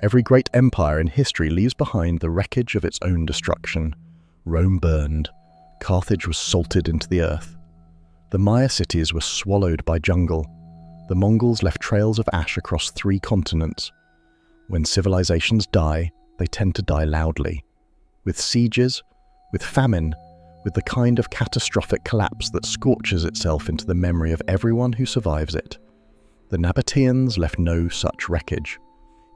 Every great empire in history leaves behind the wreckage of its own destruction. Rome burned. Carthage was salted into the earth. The Maya cities were swallowed by jungle. The Mongols left trails of ash across 3 continents. When civilizations die, they tend to die loudly. With sieges, with famine, with the kind of catastrophic collapse that scorches itself into the memory of everyone who survives it. The Nabataeans left no such wreckage.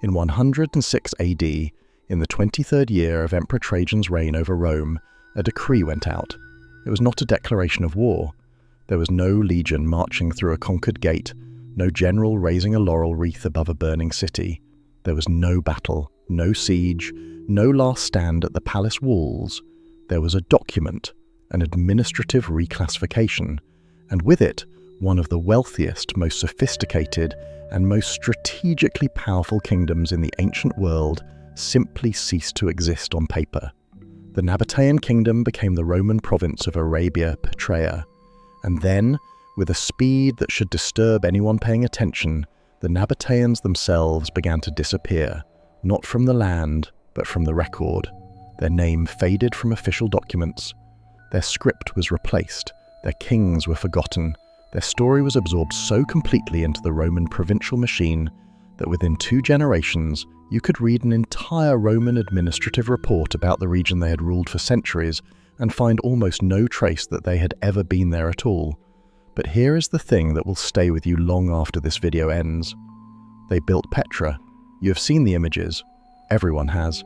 In 106 AD, in the 23rd year of Emperor Trajan's reign over Rome, a decree went out. It was not a declaration of war. There was no legion marching through a conquered gate, no general raising a laurel wreath above a burning city. There was no battle, no siege, no last stand at the palace walls. There was a document, an administrative reclassification, and with it, one of the wealthiest, most sophisticated, and most strategically powerful kingdoms in the ancient world simply ceased to exist on paper. The Nabataean Kingdom became the Roman province of Arabia, Petra, and then, with a speed that should disturb anyone paying attention, the Nabataeans themselves began to disappear, not from the land, but from the record. Their name faded from official documents. Their script was replaced. Their kings were forgotten. Their story was absorbed so completely into the Roman provincial machine that within 2 generations, you could read an entire Roman administrative report about the region they had ruled for centuries and find almost no trace that they had ever been there at all. But here is the thing that will stay with you long after this video ends. They built Petra. You have seen the images. Everyone has.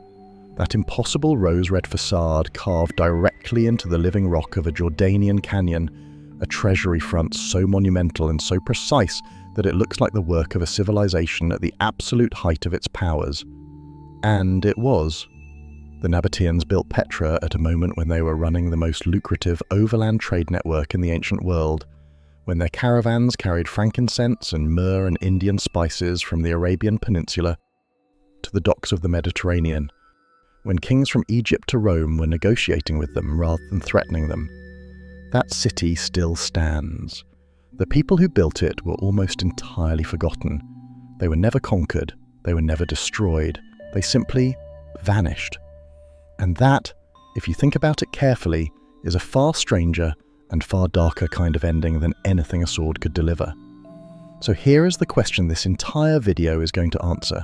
That impossible rose-red facade carved directly into the living rock of a Jordanian canyon, a treasury front so monumental and so precise that it looks like the work of a civilization at the absolute height of its powers. And it was. The Nabataeans built Petra at a moment when they were running the most lucrative overland trade network in the ancient world, when their caravans carried frankincense and myrrh and Indian spices from the Arabian Peninsula to the docks of the Mediterranean, when kings from Egypt to Rome were negotiating with them rather than threatening them. That city still stands. The people who built it were almost entirely forgotten. They were never conquered. They were never destroyed. They simply vanished. And that, if you think about it carefully, is a far stranger and far darker kind of ending than anything a sword could deliver. So here is the question this entire video is going to answer.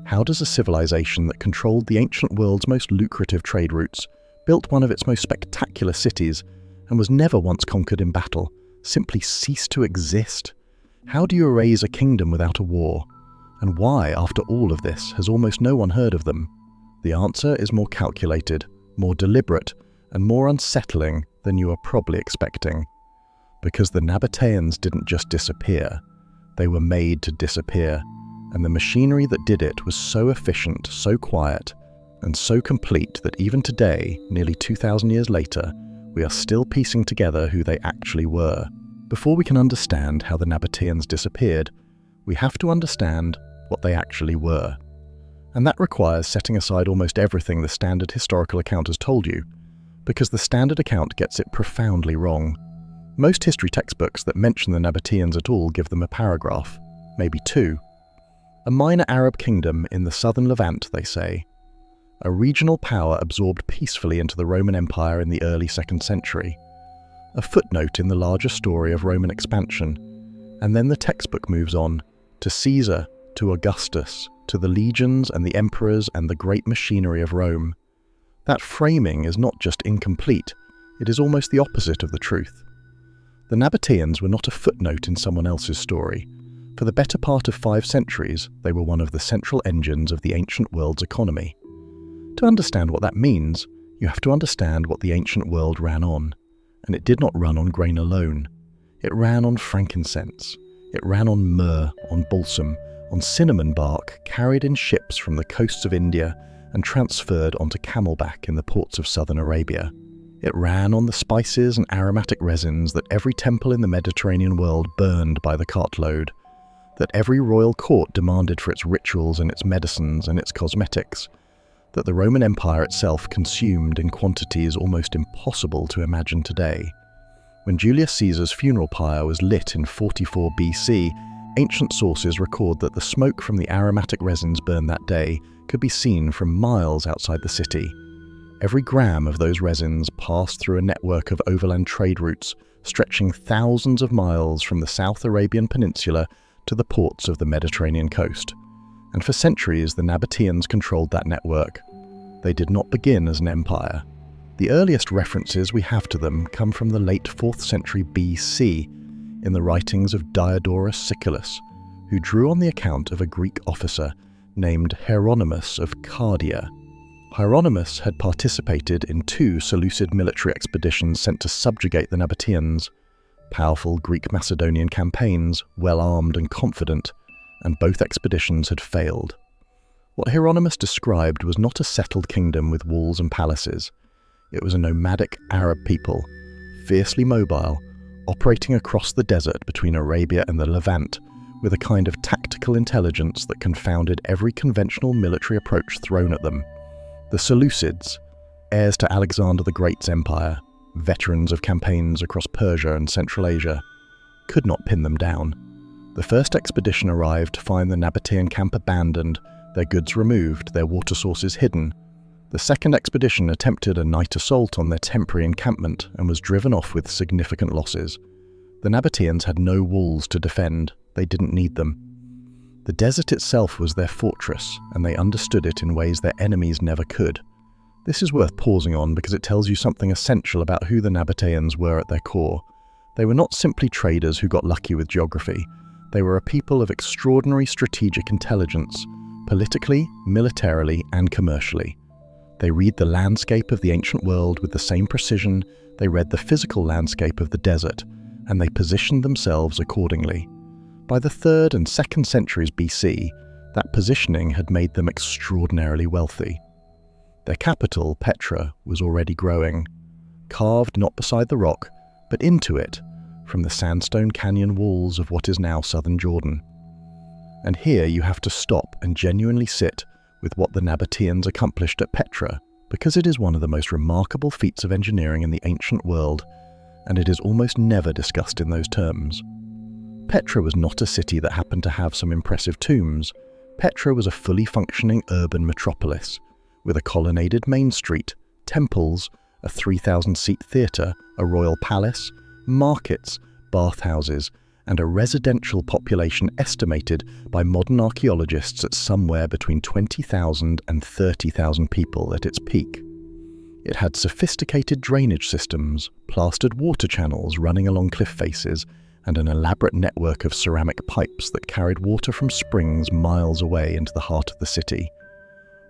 How does a civilization that controlled the ancient world's most lucrative trade routes, built one of its most spectacular cities, and was never once conquered in battle, simply cease to exist? How do you erase a kingdom without a war? And why, after all of this, has almost no one heard of them? The answer is more calculated, more deliberate, and more unsettling than you are probably expecting. Because the Nabataeans didn't just disappear, they were made to disappear, and the machinery that did it was so efficient, so quiet, and so complete that even today, nearly 2,000 years later, we are still piecing together who they actually were. Before we can understand how the Nabataeans disappeared, we have to understand what they actually were. And that requires setting aside almost everything the standard historical account has told you, because the standard account gets it profoundly wrong. Most history textbooks that mention the Nabataeans at all give them a paragraph, maybe 2. A minor Arab kingdom in the southern Levant, they say. A regional power absorbed peacefully into the Roman Empire in the early 2nd century. A footnote in the larger story of Roman expansion. And then the textbook moves on to Caesar, to Augustus, to the legions and the emperors and the great machinery of Rome. That framing is not just incomplete, it is almost the opposite of the truth. The Nabataeans were not a footnote in someone else's story. For the better part of 5 centuries, they were one of the central engines of the ancient world's economy. To understand what that means, you have to understand what the ancient world ran on. And it did not run on grain alone. It ran on frankincense. It ran on myrrh, on balsam, on cinnamon bark carried in ships from the coasts of India and transferred onto camelback in the ports of southern Arabia. It ran on the spices and aromatic resins that every temple in the Mediterranean world burned by the cartload, that every royal court demanded for its rituals and its medicines and its cosmetics, that the Roman Empire itself consumed in quantities almost impossible to imagine today. When Julius Caesar's funeral pyre was lit in 44 BC, Ancient sources record that the smoke from the aromatic resins burned that day could be seen from miles outside the city. Every gram of those resins passed through a network of overland trade routes stretching thousands of miles from the South Arabian Peninsula to the ports of the Mediterranean coast. And for centuries, the Nabataeans controlled that network. They did not begin as an empire. The earliest references we have to them come from the late 4th century BC, in the writings of Diodorus Siculus, who drew on the account of a Greek officer named Hieronymus of Cardia. Hieronymus had participated in 2 Seleucid military expeditions sent to subjugate the Nabataeans, powerful Greek-Macedonian campaigns, well-armed and confident, and both expeditions had failed. What Hieronymus described was not a settled kingdom with walls and palaces. It was a nomadic Arab people, fiercely mobile, operating across the desert between Arabia and the Levant, with a kind of tactical intelligence that confounded every conventional military approach thrown at them. The Seleucids, heirs to Alexander the Great's empire, veterans of campaigns across Persia and Central Asia, could not pin them down. The first expedition arrived to find the Nabataean camp abandoned, their goods removed, their water sources hidden. The second expedition attempted a night assault on their temporary encampment and was driven off with significant losses. The Nabataeans had no walls to defend, they didn't need them. The desert itself was their fortress, and they understood it in ways their enemies never could. This is worth pausing on because it tells you something essential about who the Nabataeans were at their core. They were not simply traders who got lucky with geography. They were a people of extraordinary strategic intelligence, politically, militarily, and commercially. They read the landscape of the ancient world with the same precision they read the physical landscape of the desert, and they positioned themselves accordingly. By the 3rd and 2nd centuries BC, that positioning had made them extraordinarily wealthy. Their capital, Petra, was already growing, carved not beside the rock, but into it, from the sandstone canyon walls of what is now southern Jordan. And here you have to stop and genuinely sit with what the Nabataeans accomplished at Petra, because it is one of the most remarkable feats of engineering in the ancient world, and it is almost never discussed in those terms. Petra was not a city that happened to have some impressive tombs. Petra was a fully functioning urban metropolis, with a colonnaded main street, temples, a 3,000-seat theatre, a royal palace, markets, bathhouses, and a residential population estimated by modern archaeologists at somewhere between 20,000 and 30,000 people at its peak. It had sophisticated drainage systems, plastered water channels running along cliff faces, and an elaborate network of ceramic pipes that carried water from springs miles away into the heart of the city.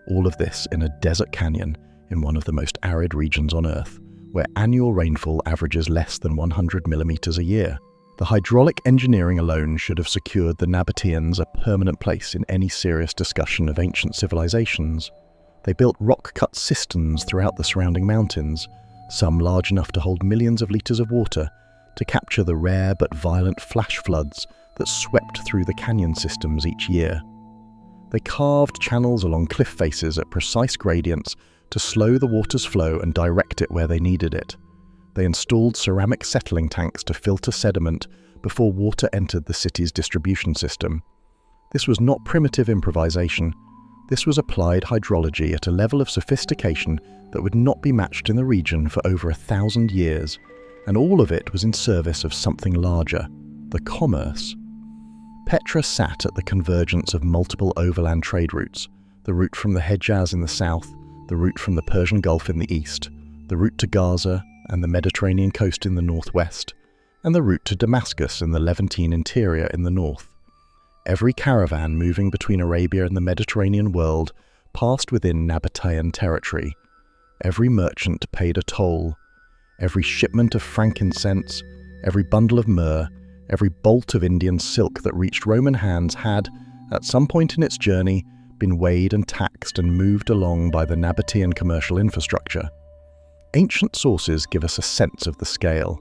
All of this in a desert canyon in one of the most arid regions on Earth, where annual rainfall averages less than 100 millimeters a year. The hydraulic engineering alone should have secured the Nabataeans a permanent place in any serious discussion of ancient civilizations. They built rock-cut cisterns throughout the surrounding mountains, some large enough to hold millions of liters of water, to capture the rare but violent flash floods that swept through the canyon systems each year. They carved channels along cliff faces at precise gradients to slow the water's flow and direct it where they needed it. They installed ceramic settling tanks to filter sediment before water entered the city's distribution system. This was not primitive improvisation. This was applied hydrology at a level of sophistication that would not be matched in the region for over 1,000 years, and all of it was in service of something larger, the commerce. Petra sat at the convergence of multiple overland trade routes, the route from the Hejaz in the south, the route from the Persian Gulf in the east, the route to Gaza and the Mediterranean coast in the northwest, and the route to Damascus and the Levantine interior in the north. Every caravan moving between Arabia and the Mediterranean world passed within Nabataean territory. Every merchant paid a toll. Every shipment of frankincense, every bundle of myrrh, every bolt of Indian silk that reached Roman hands had, at some point in its journey, been weighed and taxed and moved along by the Nabataean commercial infrastructure. Ancient sources give us a sense of the scale.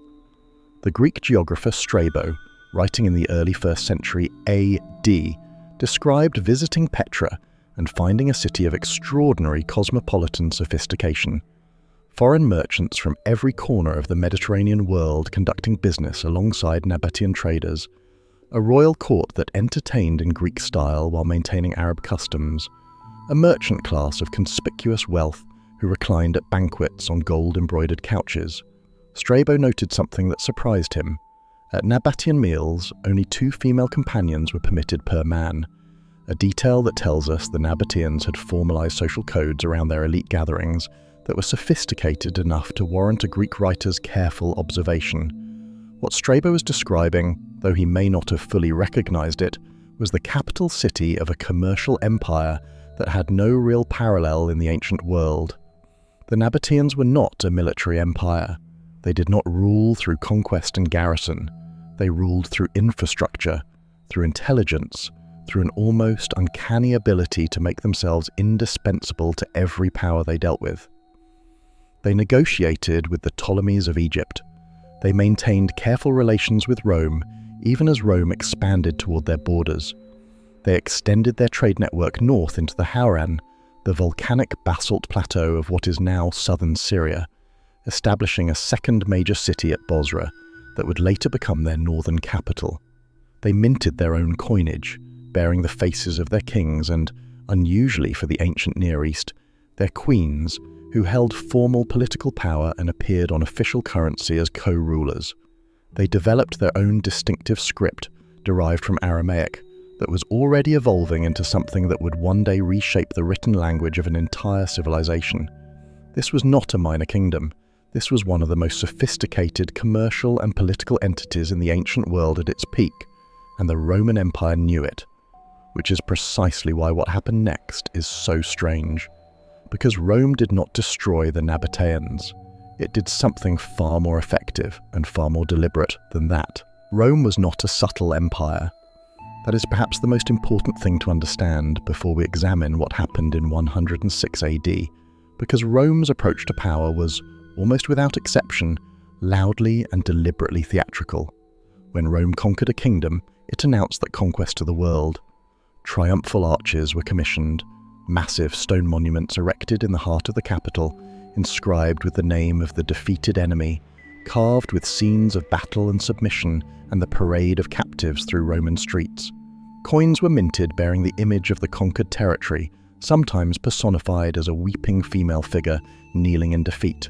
The Greek geographer Strabo, writing in the early 1st century AD, described visiting Petra and finding a city of extraordinary cosmopolitan sophistication. Foreign merchants from every corner of the Mediterranean world conducting business alongside Nabataean traders, a royal court that entertained in Greek style while maintaining Arab customs, a merchant class of conspicuous wealth who reclined at banquets on gold-embroidered couches. Strabo noted something that surprised him. At Nabataean meals, only 2 female companions were permitted per man, a detail that tells us the Nabataeans had formalized social codes around their elite gatherings that were sophisticated enough to warrant a Greek writer's careful observation. What Strabo was describing, though he may not have fully recognized it, was the capital city of a commercial empire that had no real parallel in the ancient world. The Nabataeans were not a military empire. They did not rule through conquest and garrison. They ruled through infrastructure, through intelligence, through an almost uncanny ability to make themselves indispensable to every power they dealt with. They negotiated with the Ptolemies of Egypt. They maintained careful relations with Rome, even as Rome expanded toward their borders. They extended their trade network north into the Hauran, the volcanic basalt plateau of what is now southern Syria, establishing a second major city at Bosra that would later become their northern capital. They minted their own coinage, bearing the faces of their kings and, unusually for the ancient Near East, their queens, who held formal political power and appeared on official currency as co-rulers. They developed their own distinctive script, derived from Aramaic, that was already evolving into something that would one day reshape the written language of an entire civilization. This was not a minor kingdom. This was one of the most sophisticated commercial and political entities in the ancient world at its peak, and the Roman Empire knew it, which is precisely why what happened next is so strange. Because Rome did not destroy the Nabataeans. It did something far more effective and far more deliberate than that. Rome was not a subtle empire. That is perhaps the most important thing to understand before we examine what happened in 106 AD, because Rome's approach to power was, almost without exception, loudly and deliberately theatrical. When Rome conquered a kingdom, it announced that conquest to the world. Triumphal arches were commissioned, massive stone monuments erected in the heart of the capital, inscribed with the name of the defeated enemy, carved with scenes of battle and submission and the parade of captives through Roman streets. Coins were minted bearing the image of the conquered territory, sometimes personified as a weeping female figure kneeling in defeat.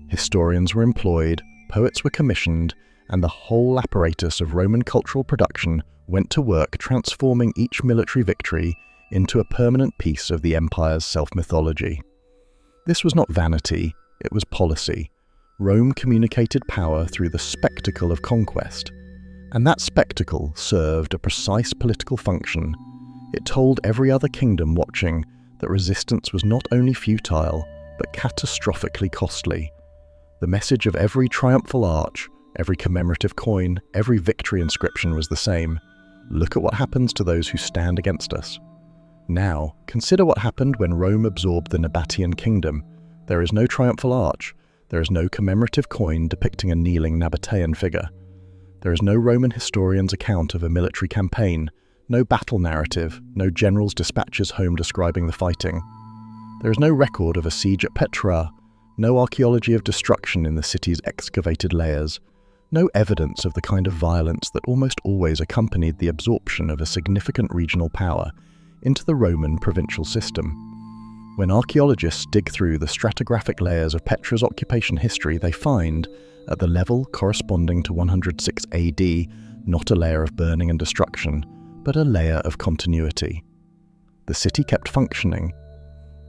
Historians were employed, poets were commissioned, and the whole apparatus of Roman cultural production went to work transforming each military victory into a permanent piece of the empire's self-mythology. This was not vanity, it was policy. Rome communicated power through the spectacle of conquest, and that spectacle served a precise political function. It told every other kingdom watching that resistance was not only futile, but catastrophically costly. The message of every triumphal arch, every commemorative coin, every victory inscription was the same. Look at what happens to those who stand against us. Now, consider what happened when Rome absorbed the Nabataean Kingdom. There is no triumphal arch. There is no commemorative coin depicting a kneeling Nabataean figure. There is no Roman historian's account of a military campaign, no battle narrative, no general's dispatches home describing the fighting. There is no record of a siege at Petra, no archaeology of destruction in the city's excavated layers, no evidence of the kind of violence that almost always accompanied the absorption of a significant regional power into the Roman provincial system. When archaeologists dig through the stratigraphic layers of Petra's occupation history, they find, at the level corresponding to 106 AD, not a layer of burning and destruction, but a layer of continuity. The city kept functioning.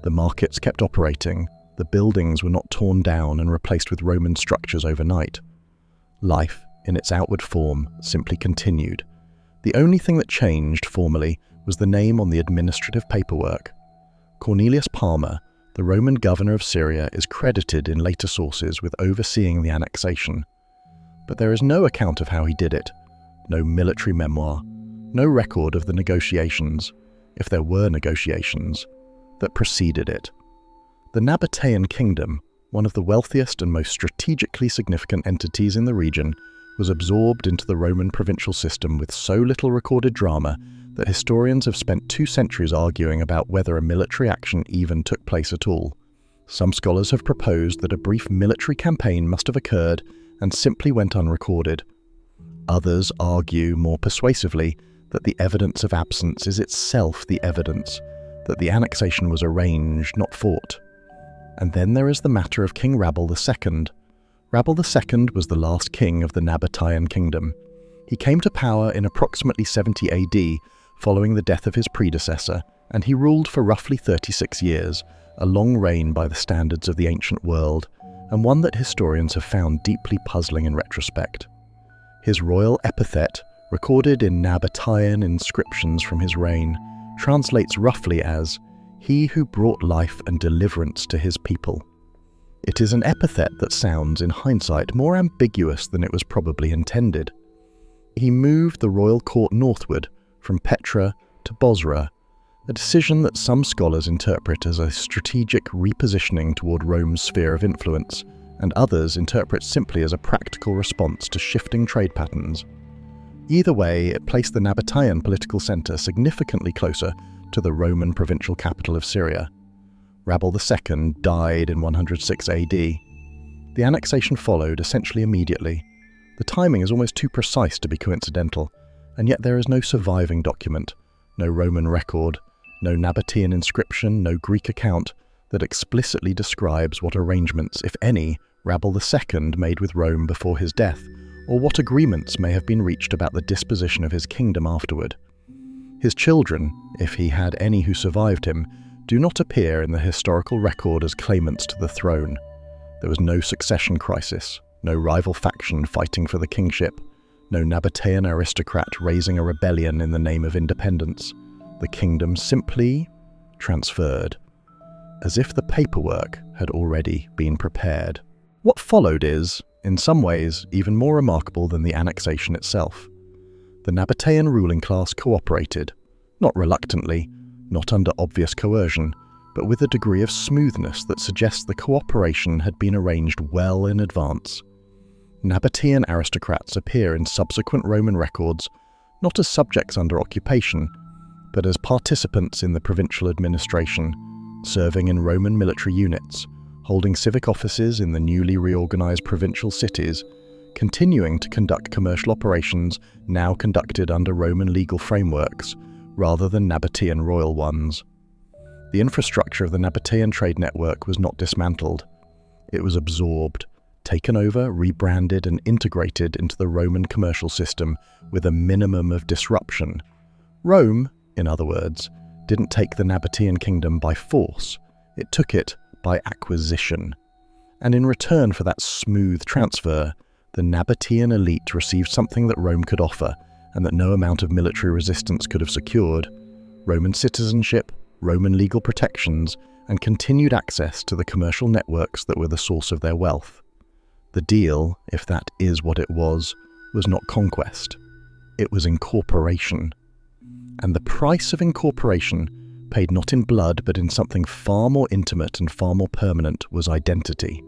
The markets kept operating. The buildings were not torn down and replaced with Roman structures overnight. Life, in its outward form, simply continued. The only thing that changed, formally, was the name on the administrative paperwork. Cornelius Palmer, the Roman governor of Syria, is credited in later sources with overseeing the annexation. But there is no account of how he did it, no military memoir, no record of the negotiations, if there were negotiations, that preceded it. The Nabataean Kingdom, one of the wealthiest and most strategically significant entities in the region, was absorbed into the Roman provincial system with so little recorded drama that historians have spent 2 centuries arguing about whether a military action even took place at all. Some scholars have proposed that a brief military campaign must have occurred and simply went unrecorded. Others argue more persuasively that the evidence of absence is itself the evidence that the annexation was arranged, not fought. And then there is the matter of King Rabel II. Rabel II was the last king of the Nabataean Kingdom. He came to power in approximately 70 AD, following the death of his predecessor, and he ruled for roughly 36 years, a long reign by the standards of the ancient world, and one that historians have found deeply puzzling in retrospect. His royal epithet, recorded in Nabataean inscriptions from his reign, translates roughly as, "He who brought life and deliverance to his people." It is an epithet that sounds, in hindsight, more ambiguous than it was probably intended. He moved the royal court northward, from Petra to Bosra, a decision that some scholars interpret as a strategic repositioning toward Rome's sphere of influence, and others interpret simply as a practical response to shifting trade patterns. Either way, it placed the Nabataean political centre significantly closer to the Roman provincial capital of Syria. Rabel II died in 106 AD. The annexation followed essentially immediately. The timing is almost too precise to be coincidental, and yet there is no surviving document, no Roman record, no Nabataean inscription, no Greek account that explicitly describes what arrangements, if any, Rabel II made with Rome before his death, or what agreements may have been reached about the disposition of his kingdom afterward. His children, if he had any who survived him, do not appear in the historical record as claimants to the throne. There was no succession crisis, no rival faction fighting for the kingship, no Nabataean aristocrat raising a rebellion in the name of independence. The kingdom simply transferred, as if the paperwork had already been prepared. What followed is, in some ways, even more remarkable than the annexation itself. The Nabataean ruling class cooperated, not reluctantly, not under obvious coercion, but with a degree of smoothness that suggests the cooperation had been arranged well in advance. Nabataean aristocrats appear in subsequent Roman records not as subjects under occupation, but as participants in the provincial administration, serving in Roman military units, holding civic offices in the newly reorganized provincial cities, continuing to conduct commercial operations now conducted under Roman legal frameworks, rather than Nabataean royal ones. The infrastructure of the Nabataean trade network was not dismantled. It was absorbed, taken over, rebranded, and integrated into the Roman commercial system with a minimum of disruption. Rome, in other words, didn't take the Nabataean Kingdom by force, it took it by acquisition. And in return for that smooth transfer, the Nabataean elite received something that Rome could offer, and that no amount of military resistance could have secured: Roman citizenship, Roman legal protections, and continued access to the commercial networks that were the source of their wealth. The deal, if that is what it was not conquest. It was incorporation. And the price of incorporation, paid not in blood but in something far more intimate and far more permanent, was identity.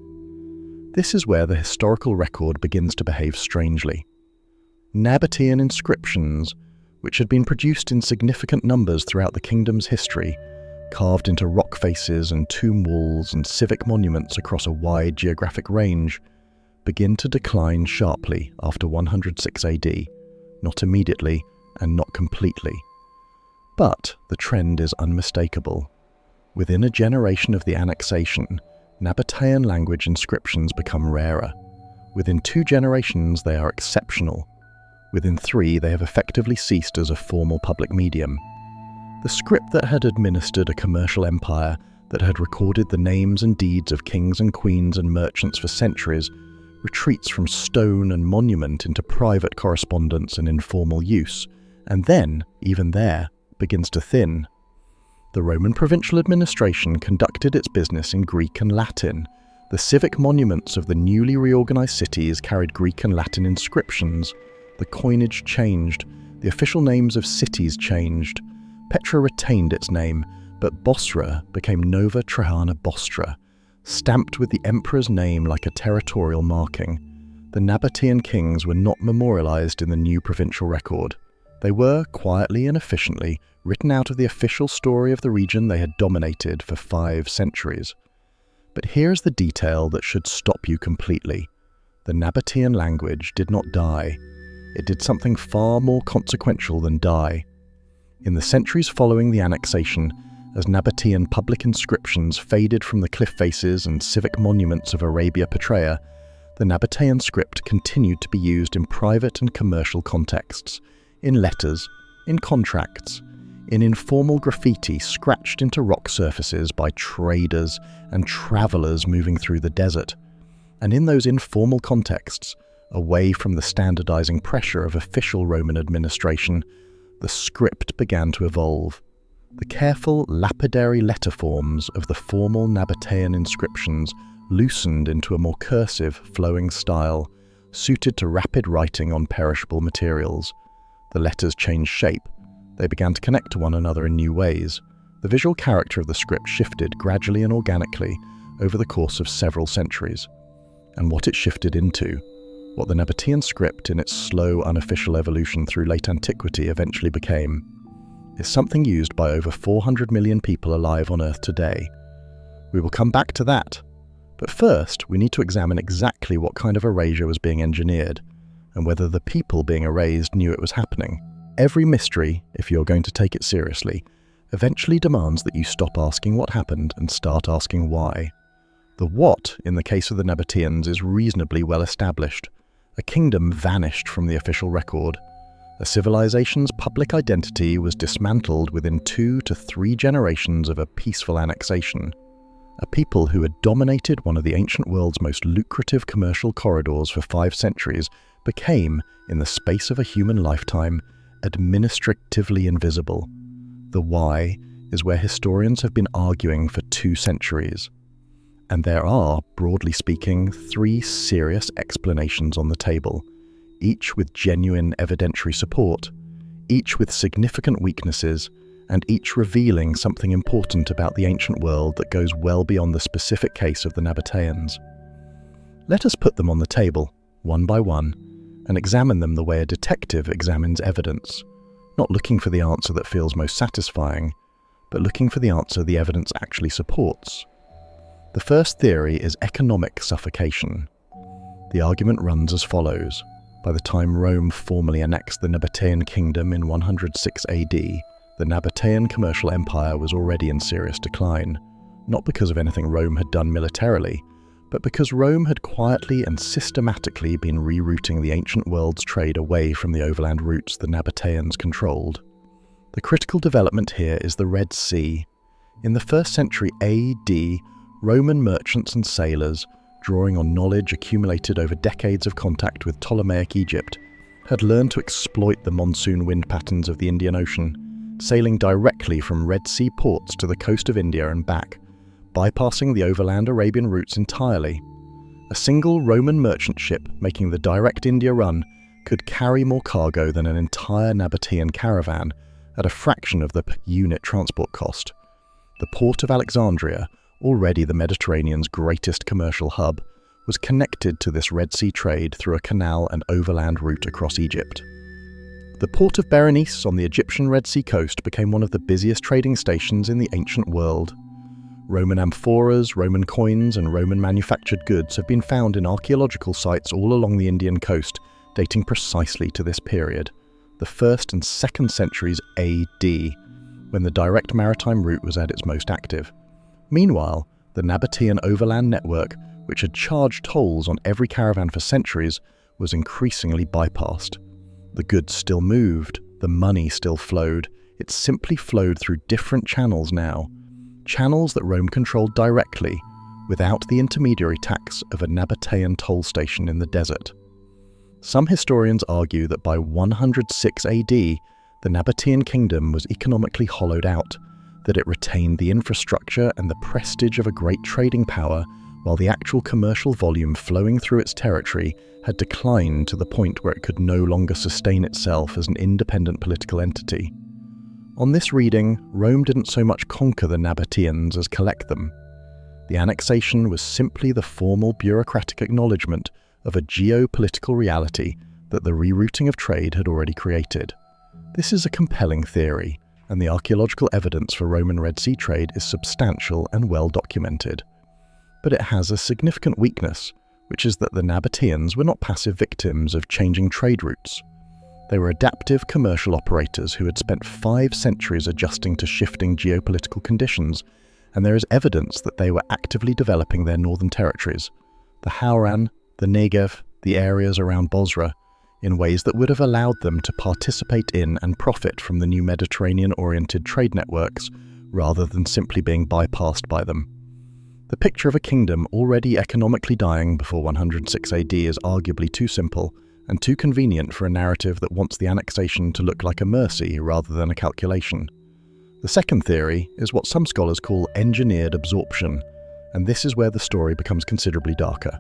This is where the historical record begins to behave strangely. Nabataean inscriptions, which had been produced in significant numbers throughout the kingdom's history, carved into rock faces and tomb walls and civic monuments across a wide geographic range, begin to decline sharply after 106 AD, not immediately and not completely. But the trend is unmistakable. Within a generation of the annexation, Nabataean language inscriptions become rarer. Within 2 generations, they are exceptional. Within 3, they have effectively ceased as a formal public medium. The script that had administered a commercial empire, that had recorded the names and deeds of kings and queens and merchants for centuries, retreats from stone and monument into private correspondence and informal use, and then, even there, begins to thin. The Roman provincial administration conducted its business in Greek and Latin. The civic monuments of the newly reorganized cities carried Greek and Latin inscriptions. The coinage changed. The official names of cities changed. Petra retained its name, but Bosra became Nova Trajana Bostra, stamped with the emperor's name like a territorial marking. The Nabataean kings were not memorialized in the new provincial record. They were, quietly and efficiently, written out of the official story of the region they had dominated for 5 centuries. But here's the detail that should stop you completely. The Nabataean language did not die. it did something far more consequential than die. In the centuries following the annexation, as Nabataean public inscriptions faded from the cliff faces and civic monuments of Arabia Petraea, the Nabataean script continued to be used in private and commercial contexts, in letters, in contracts, in informal graffiti scratched into rock surfaces by traders and travelers moving through the desert. And in those informal contexts, away from the standardizing pressure of official Roman administration, the script began to evolve. The careful, lapidary letter forms of the formal Nabataean inscriptions loosened into a more cursive, flowing style, suited to rapid writing on perishable materials. The letters changed shape. They began to connect to one another in new ways. The visual character of the script shifted gradually and organically over the course of several centuries. And what it shifted into, what the Nabataean script in its slow, unofficial evolution through late antiquity eventually became, is something used by over 400 million people alive on Earth today. We will come back to that, but first we need to examine exactly what kind of erasure was being engineered, and whether the people being erased knew it was happening. Every mystery, if you're going to take it seriously, eventually demands that you stop asking what happened and start asking why. The what, in the case of the Nabataeans, is reasonably well established. A kingdom vanished from the official record. A civilization's public identity was dismantled within 2 to 3 generations of a peaceful annexation. A people who had dominated one of the ancient world's most lucrative commercial corridors for 5 centuries became, in the space of a human lifetime, administratively invisible. The why is where historians have been arguing for 2 centuries. And there are, broadly speaking, 3 serious explanations on the table, each with genuine evidentiary support, each with significant weaknesses, and each revealing something important about the ancient world that goes well beyond the specific case of the Nabataeans. Let us put them on the table, one by one, and examine them the way a detective examines evidence, not looking for the answer that feels most satisfying, but looking for the answer the evidence actually supports. The first theory is economic suffocation. The argument runs as follows. By the time Rome formally annexed the Nabataean Kingdom in 106 AD, the Nabataean commercial empire was already in serious decline, not because of anything Rome had done militarily, but because Rome had quietly and systematically been rerouting the ancient world's trade away from the overland routes the Nabataeans controlled. The critical development here is the Red Sea. In the 1st century AD, Roman merchants and sailors, drawing on knowledge accumulated over decades of contact with Ptolemaic Egypt, had learned to exploit the monsoon wind patterns of the Indian Ocean, sailing directly from Red Sea ports to the coast of India and back, bypassing the overland Arabian routes entirely. A single Roman merchant ship making the direct India run could carry more cargo than an entire Nabataean caravan at a fraction of the per-unit transport cost. The port of Alexandria, already the Mediterranean's greatest commercial hub, was connected to this Red Sea trade through a canal and overland route across Egypt. The port of Berenice on the Egyptian Red Sea coast became one of the busiest trading stations in the ancient world. Roman amphoras, Roman coins, and Roman manufactured goods have been found in archaeological sites all along the Indian coast, dating precisely to this period, the 1st and 2nd centuries AD, when the direct maritime route was at its most active. Meanwhile, the Nabataean overland network, which had charged tolls on every caravan for centuries, was increasingly bypassed. The goods still moved, the money still flowed, it simply flowed through different channels now. Channels that Rome controlled directly, without the intermediary tax of a Nabataean toll station in the desert. Some historians argue that by 106 AD, the Nabataean Kingdom was economically hollowed out, that it retained the infrastructure and the prestige of a great trading power, while the actual commercial volume flowing through its territory had declined to the point where it could no longer sustain itself as an independent political entity. On this reading, Rome didn't so much conquer the Nabataeans as collect them. The annexation was simply the formal bureaucratic acknowledgement of a geopolitical reality that the rerouting of trade had already created. This is a compelling theory, and the archaeological evidence for Roman Red Sea trade is substantial and well documented. But it has a significant weakness, which is that the Nabataeans were not passive victims of changing trade routes. They were adaptive commercial operators who had spent 5 centuries adjusting to shifting geopolitical conditions, and there is evidence that they were actively developing their northern territories, the Hauran, the Negev, the areas around Bosra, in ways that would have allowed them to participate in and profit from the new Mediterranean-oriented trade networks, rather than simply being bypassed by them. The picture of a kingdom already economically dying before 106 AD is arguably too simple and too convenient for a narrative that wants the annexation to look like a mercy rather than a calculation. The second theory is what some scholars call engineered absorption, and this is where the story becomes considerably darker.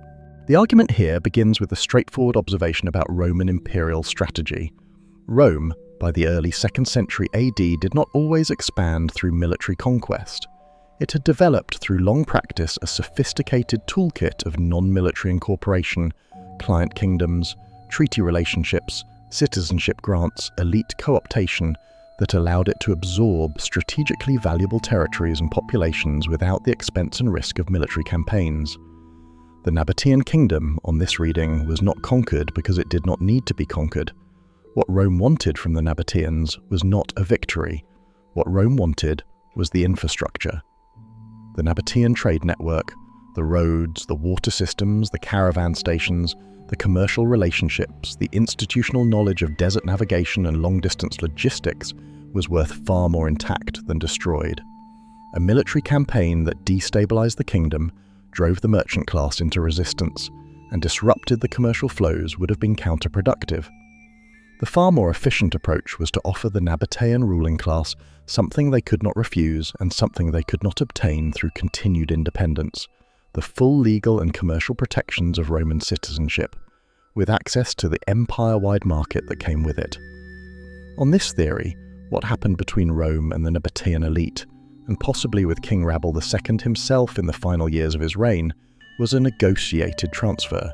The argument here begins with a straightforward observation about Roman imperial strategy. Rome, by the early 2nd century AD, did not always expand through military conquest. It had developed through long practice a sophisticated toolkit of non-military incorporation, client kingdoms, treaty relationships, citizenship grants, elite co-optation that allowed it to absorb strategically valuable territories and populations without the expense and risk of military campaigns. The Nabataean Kingdom, on this reading, was not conquered because it did not need to be conquered. What Rome wanted from the Nabataeans was not a victory. What Rome wanted was the infrastructure. The Nabataean trade network, the roads, the water systems, the caravan stations, the commercial relationships, the institutional knowledge of desert navigation and long-distance logistics was worth far more intact than destroyed. A military campaign that destabilized the kingdom, drove the merchant class into resistance, and disrupted the commercial flows would have been counterproductive. The far more efficient approach was to offer the Nabataean ruling class something they could not refuse and something they could not obtain through continued independence: the full legal and commercial protections of Roman citizenship, with access to the empire-wide market that came with it. On this theory, what happened between Rome and the Nabataean elite, and possibly with King Rabble II himself in the final years of his reign, was a negotiated transfer.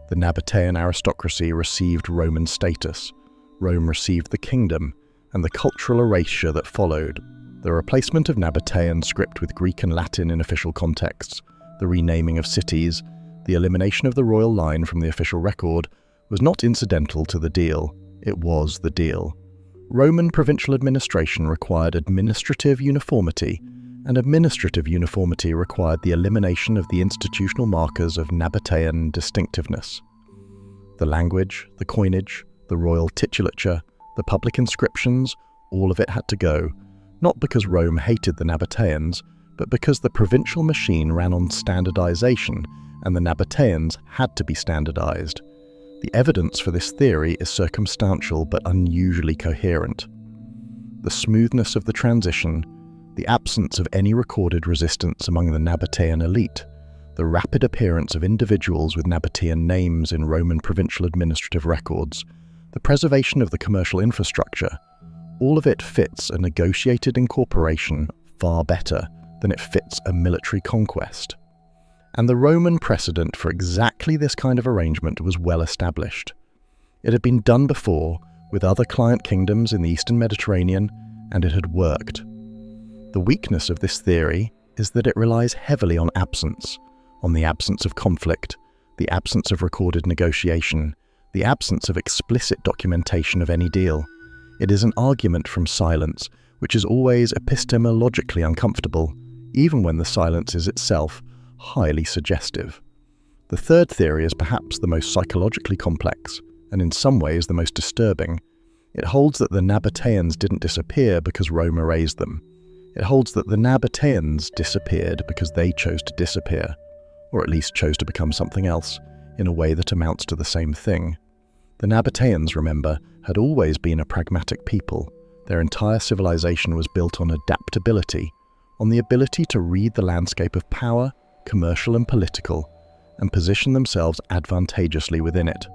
The Nabataean aristocracy received Roman status, Rome received the kingdom, and the cultural erasure that followed, the replacement of Nabataean script with Greek and Latin in official contexts, the renaming of cities, the elimination of the royal line from the official record, was not incidental to the deal, it was the deal. Roman provincial administration required administrative uniformity, and administrative uniformity required the elimination of the institutional markers of Nabataean distinctiveness. The language, the coinage, the royal titulature, the public inscriptions, all of it had to go, not because Rome hated the Nabataeans, but because the provincial machine ran on standardization, and the Nabataeans had to be standardized. The evidence for this theory is circumstantial but unusually coherent. The smoothness of the transition, the absence of any recorded resistance among the Nabataean elite, the rapid appearance of individuals with Nabataean names in Roman provincial administrative records, the preservation of the commercial infrastructure, all of it fits a negotiated incorporation far better than it fits a military conquest. And the Roman precedent for exactly this kind of arrangement was well established. It had been done before with other client kingdoms in the Eastern Mediterranean, and it had worked. The weakness of this theory is that it relies heavily on absence, on the absence of conflict, the absence of recorded negotiation, the absence of explicit documentation of any deal. It is an argument from silence, which is always epistemologically uncomfortable, even when the silence is itself highly suggestive. The third theory is perhaps the most psychologically complex, and in some ways the most disturbing. It holds that the Nabataeans didn't disappear because Rome erased them. It holds that the Nabataeans disappeared because they chose to disappear, or at least chose to become something else, in a way that amounts to the same thing. The Nabataeans, remember, had always been a pragmatic people. Their entire civilization was built on adaptability, on the ability to read the landscape of power, commercial and political, and position themselves advantageously within it.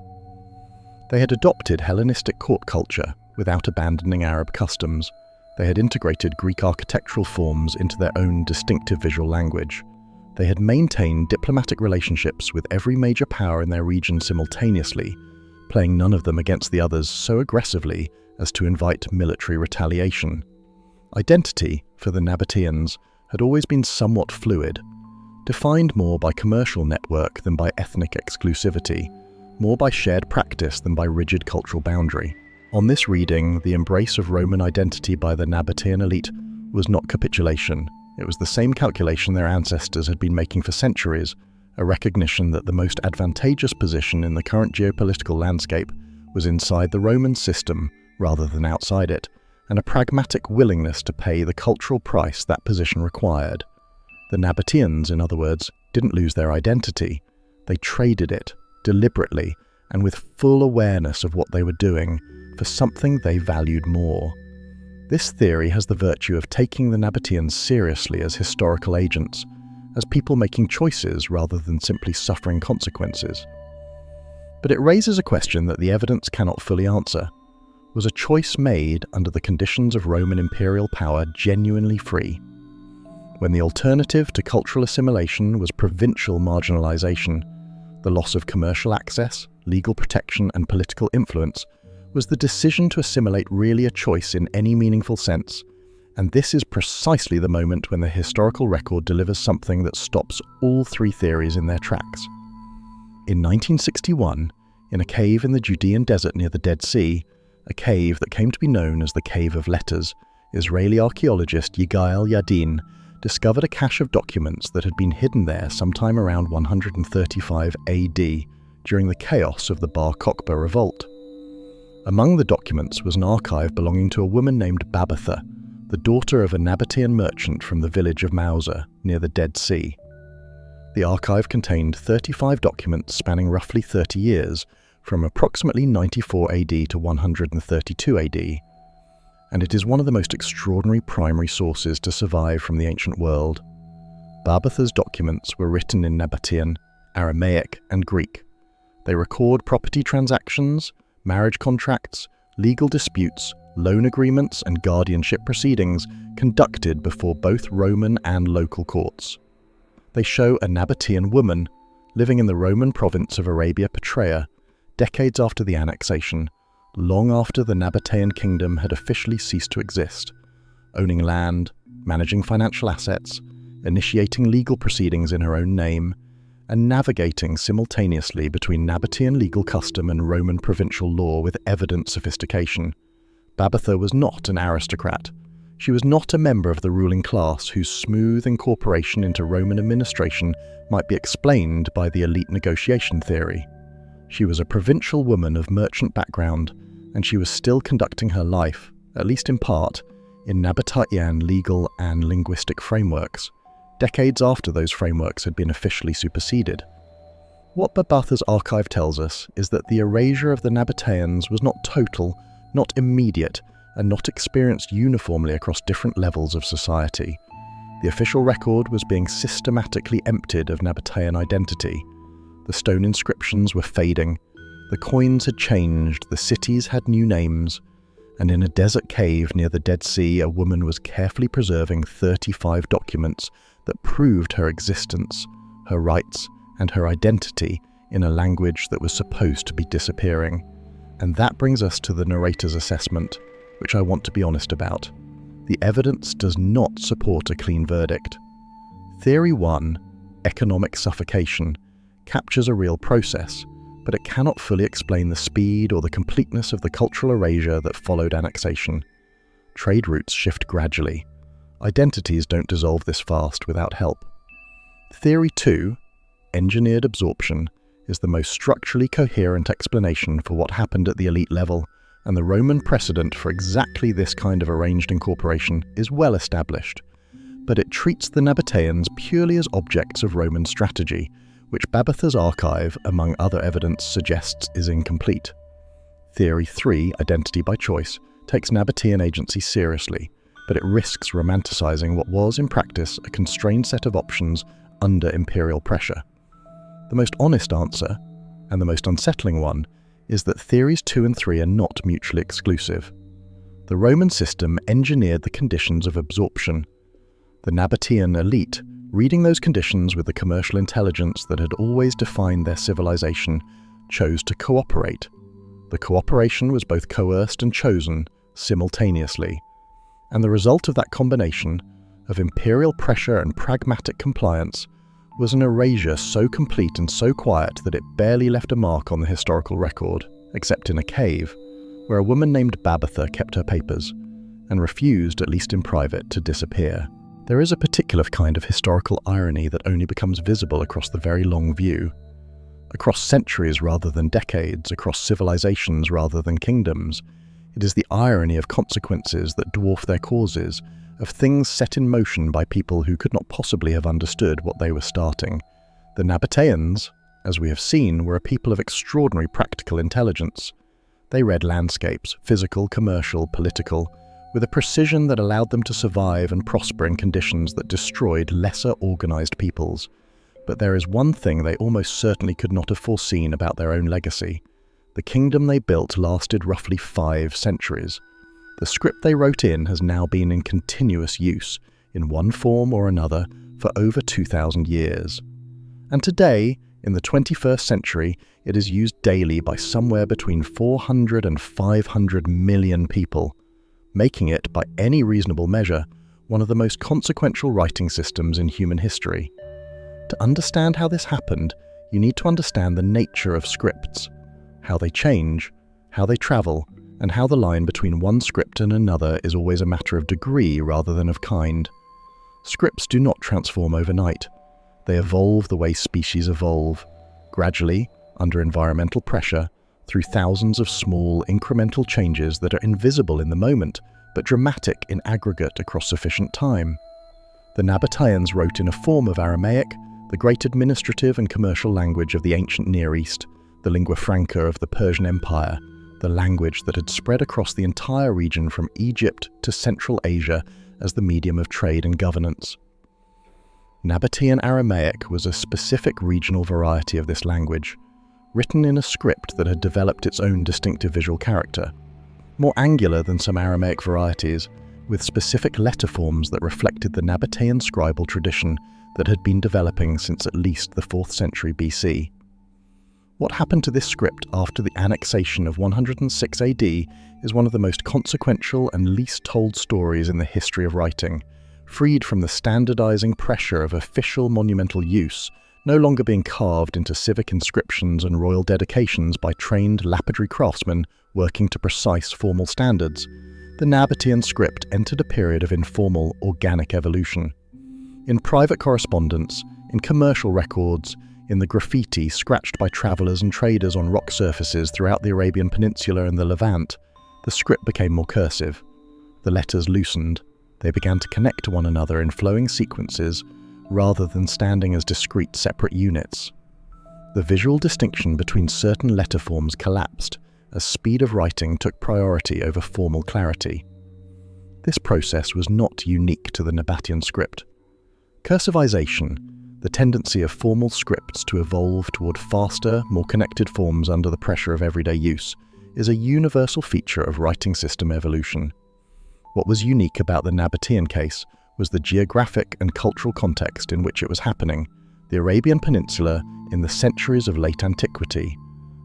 They had adopted Hellenistic court culture without abandoning Arab customs. They had integrated Greek architectural forms into their own distinctive visual language. They had maintained diplomatic relationships with every major power in their region simultaneously, playing none of them against the others so aggressively as to invite military retaliation. Identity, for the Nabataeans, had always been somewhat fluid, defined more by commercial network than by ethnic exclusivity, more by shared practice than by rigid cultural boundary. On this reading, the embrace of Roman identity by the Nabataean elite was not capitulation. It was the same calculation their ancestors had been making for centuries, a recognition that the most advantageous position in the current geopolitical landscape was inside the Roman system rather than outside it, and a pragmatic willingness to pay the cultural price that position required. The Nabataeans, in other words, didn't lose their identity. They traded it, deliberately, and with full awareness of what they were doing, for something they valued more. This theory has the virtue of taking the Nabataeans seriously as historical agents, as people making choices rather than simply suffering consequences. But it raises a question that the evidence cannot fully answer. Was a choice made under the conditions of Roman imperial power genuinely free? When the alternative to cultural assimilation was provincial marginalization, the loss of commercial access, legal protection, and political influence, was the decision to assimilate really a choice in any meaningful sense? And this is precisely the moment when the historical record delivers something that stops all three theories in their tracks. In 1961, in a cave in the Judean desert near the Dead Sea, a cave that came to be known as the Cave of Letters, Israeli archaeologist Yigael Yadin discovered a cache of documents that had been hidden there sometime around 135 AD during the chaos of the Bar Kokhba revolt. Among the documents was an archive belonging to a woman named Babatha, the daughter of a Nabataean merchant from the village of Mausa, near the Dead Sea. The archive contained 35 documents spanning roughly 30 years, from approximately 94 AD to 132 AD, and it is one of the most extraordinary primary sources to survive from the ancient world. Babatha's documents were written in Nabataean, Aramaic, and Greek. They record property transactions, marriage contracts, legal disputes, loan agreements, and guardianship proceedings conducted before both Roman and local courts. They show a Nabataean woman living in the Roman province of Arabia Petra, decades after the annexation, long after the Nabataean Kingdom had officially ceased to exist, owning land, managing financial assets, initiating legal proceedings in her own name, and navigating simultaneously between Nabataean legal custom and Roman provincial law with evident sophistication. Babatha was not an aristocrat. She was not a member of the ruling class whose smooth incorporation into Roman administration might be explained by the elite negotiation theory. She was a provincial woman of merchant background, and she was still conducting her life, at least in part, in Nabataean legal and linguistic frameworks, decades after those frameworks had been officially superseded. What Babatha's archive tells us is that the erasure of the Nabataeans was not total, not immediate, and not experienced uniformly across different levels of society. The official record was being systematically emptied of Nabataean identity. The stone inscriptions were fading, the coins had changed, the cities had new names, and in a desert cave near the Dead Sea, a woman was carefully preserving 35 documents that proved her existence, her rights, and her identity in a language that was supposed to be disappearing. And that brings us to the narrator's assessment, which I want to be honest about. The evidence does not support a clean verdict. Theory 1, economic suffocation, captures a real process, but it cannot fully explain the speed or the completeness of the cultural erasure that followed annexation. Trade routes shift gradually. Identities don't dissolve this fast without help. Theory 2, engineered absorption, is the most structurally coherent explanation for what happened at the elite level, and the Roman precedent for exactly this kind of arranged incorporation is well established. But it treats the Nabataeans purely as objects of Roman strategy, which Babatha's archive, among other evidence, suggests is incomplete. Theory 3, identity by choice, takes Nabataean agency seriously, but it risks romanticizing what was, in practice, a constrained set of options under imperial pressure. The most honest answer, and the most unsettling one, is that theories 2 and 3 are not mutually exclusive. The Roman system engineered the conditions of absorption. The Nabataean elite, reading those conditions with the commercial intelligence that had always defined their civilization, chose to cooperate. The cooperation was both coerced and chosen simultaneously, and the result of that combination of imperial pressure and pragmatic compliance was an erasure so complete and so quiet that it barely left a mark on the historical record, except in a cave, where a woman named Babatha kept her papers and refused, at least in private, to disappear. There is a particular kind of historical irony that only becomes visible across the very long view. Across centuries rather than decades, across civilizations rather than kingdoms, it is the irony of consequences that dwarf their causes, of things set in motion by people who could not possibly have understood what they were starting. The Nabataeans, as we have seen, were a people of extraordinary practical intelligence. They read landscapes, physical, commercial, political, with a precision that allowed them to survive and prosper in conditions that destroyed lesser organized peoples. But there is one thing they almost certainly could not have foreseen about their own legacy. The kingdom they built lasted roughly 5 centuries. The script they wrote in has now been in continuous use, in one form or another, for over 2,000 years. And today, in the 21st century, it is used daily by somewhere between 400 and 500 million people, making it, by any reasonable measure, one of the most consequential writing systems in human history. To understand how this happened, you need to understand the nature of scripts, how they change, how they travel, and how the line between one script and another is always a matter of degree rather than of kind. Scripts do not transform overnight. They evolve the way species evolve, gradually, under environmental pressure, through thousands of small, incremental changes that are invisible in the moment, but dramatic in aggregate across sufficient time. The Nabataeans wrote in a form of Aramaic, the great administrative and commercial language of the ancient Near East, the lingua franca of the Persian Empire, the language that had spread across the entire region from Egypt to Central Asia as the medium of trade and governance. Nabataean Aramaic was a specific regional variety of this language, written in a script that had developed its own distinctive visual character, more angular than some Aramaic varieties, with specific letter forms that reflected the Nabataean scribal tradition that had been developing since at least the 4th century BC. What happened to this script after the annexation of 106 AD is one of the most consequential and least told stories in the history of writing, freed from the standardizing pressure of official monumental use, no longer being carved into civic inscriptions and royal dedications by trained lapidary craftsmen working to precise formal standards. The Nabataean script entered a period of informal, organic evolution. In private correspondence, in commercial records, in the graffiti scratched by travelers and traders on rock surfaces throughout the Arabian Peninsula and the Levant, the script became more cursive. The letters loosened. They began to connect to one another in flowing sequences, rather than standing as discrete separate units. The visual distinction between certain letter forms collapsed as speed of writing took priority over formal clarity. This process was not unique to the Nabataean script. Cursivization, the tendency of formal scripts to evolve toward faster, more connected forms under the pressure of everyday use, is a universal feature of writing system evolution. What was unique about the Nabataean case was the geographic and cultural context in which it was happening, the Arabian Peninsula in the centuries of late antiquity,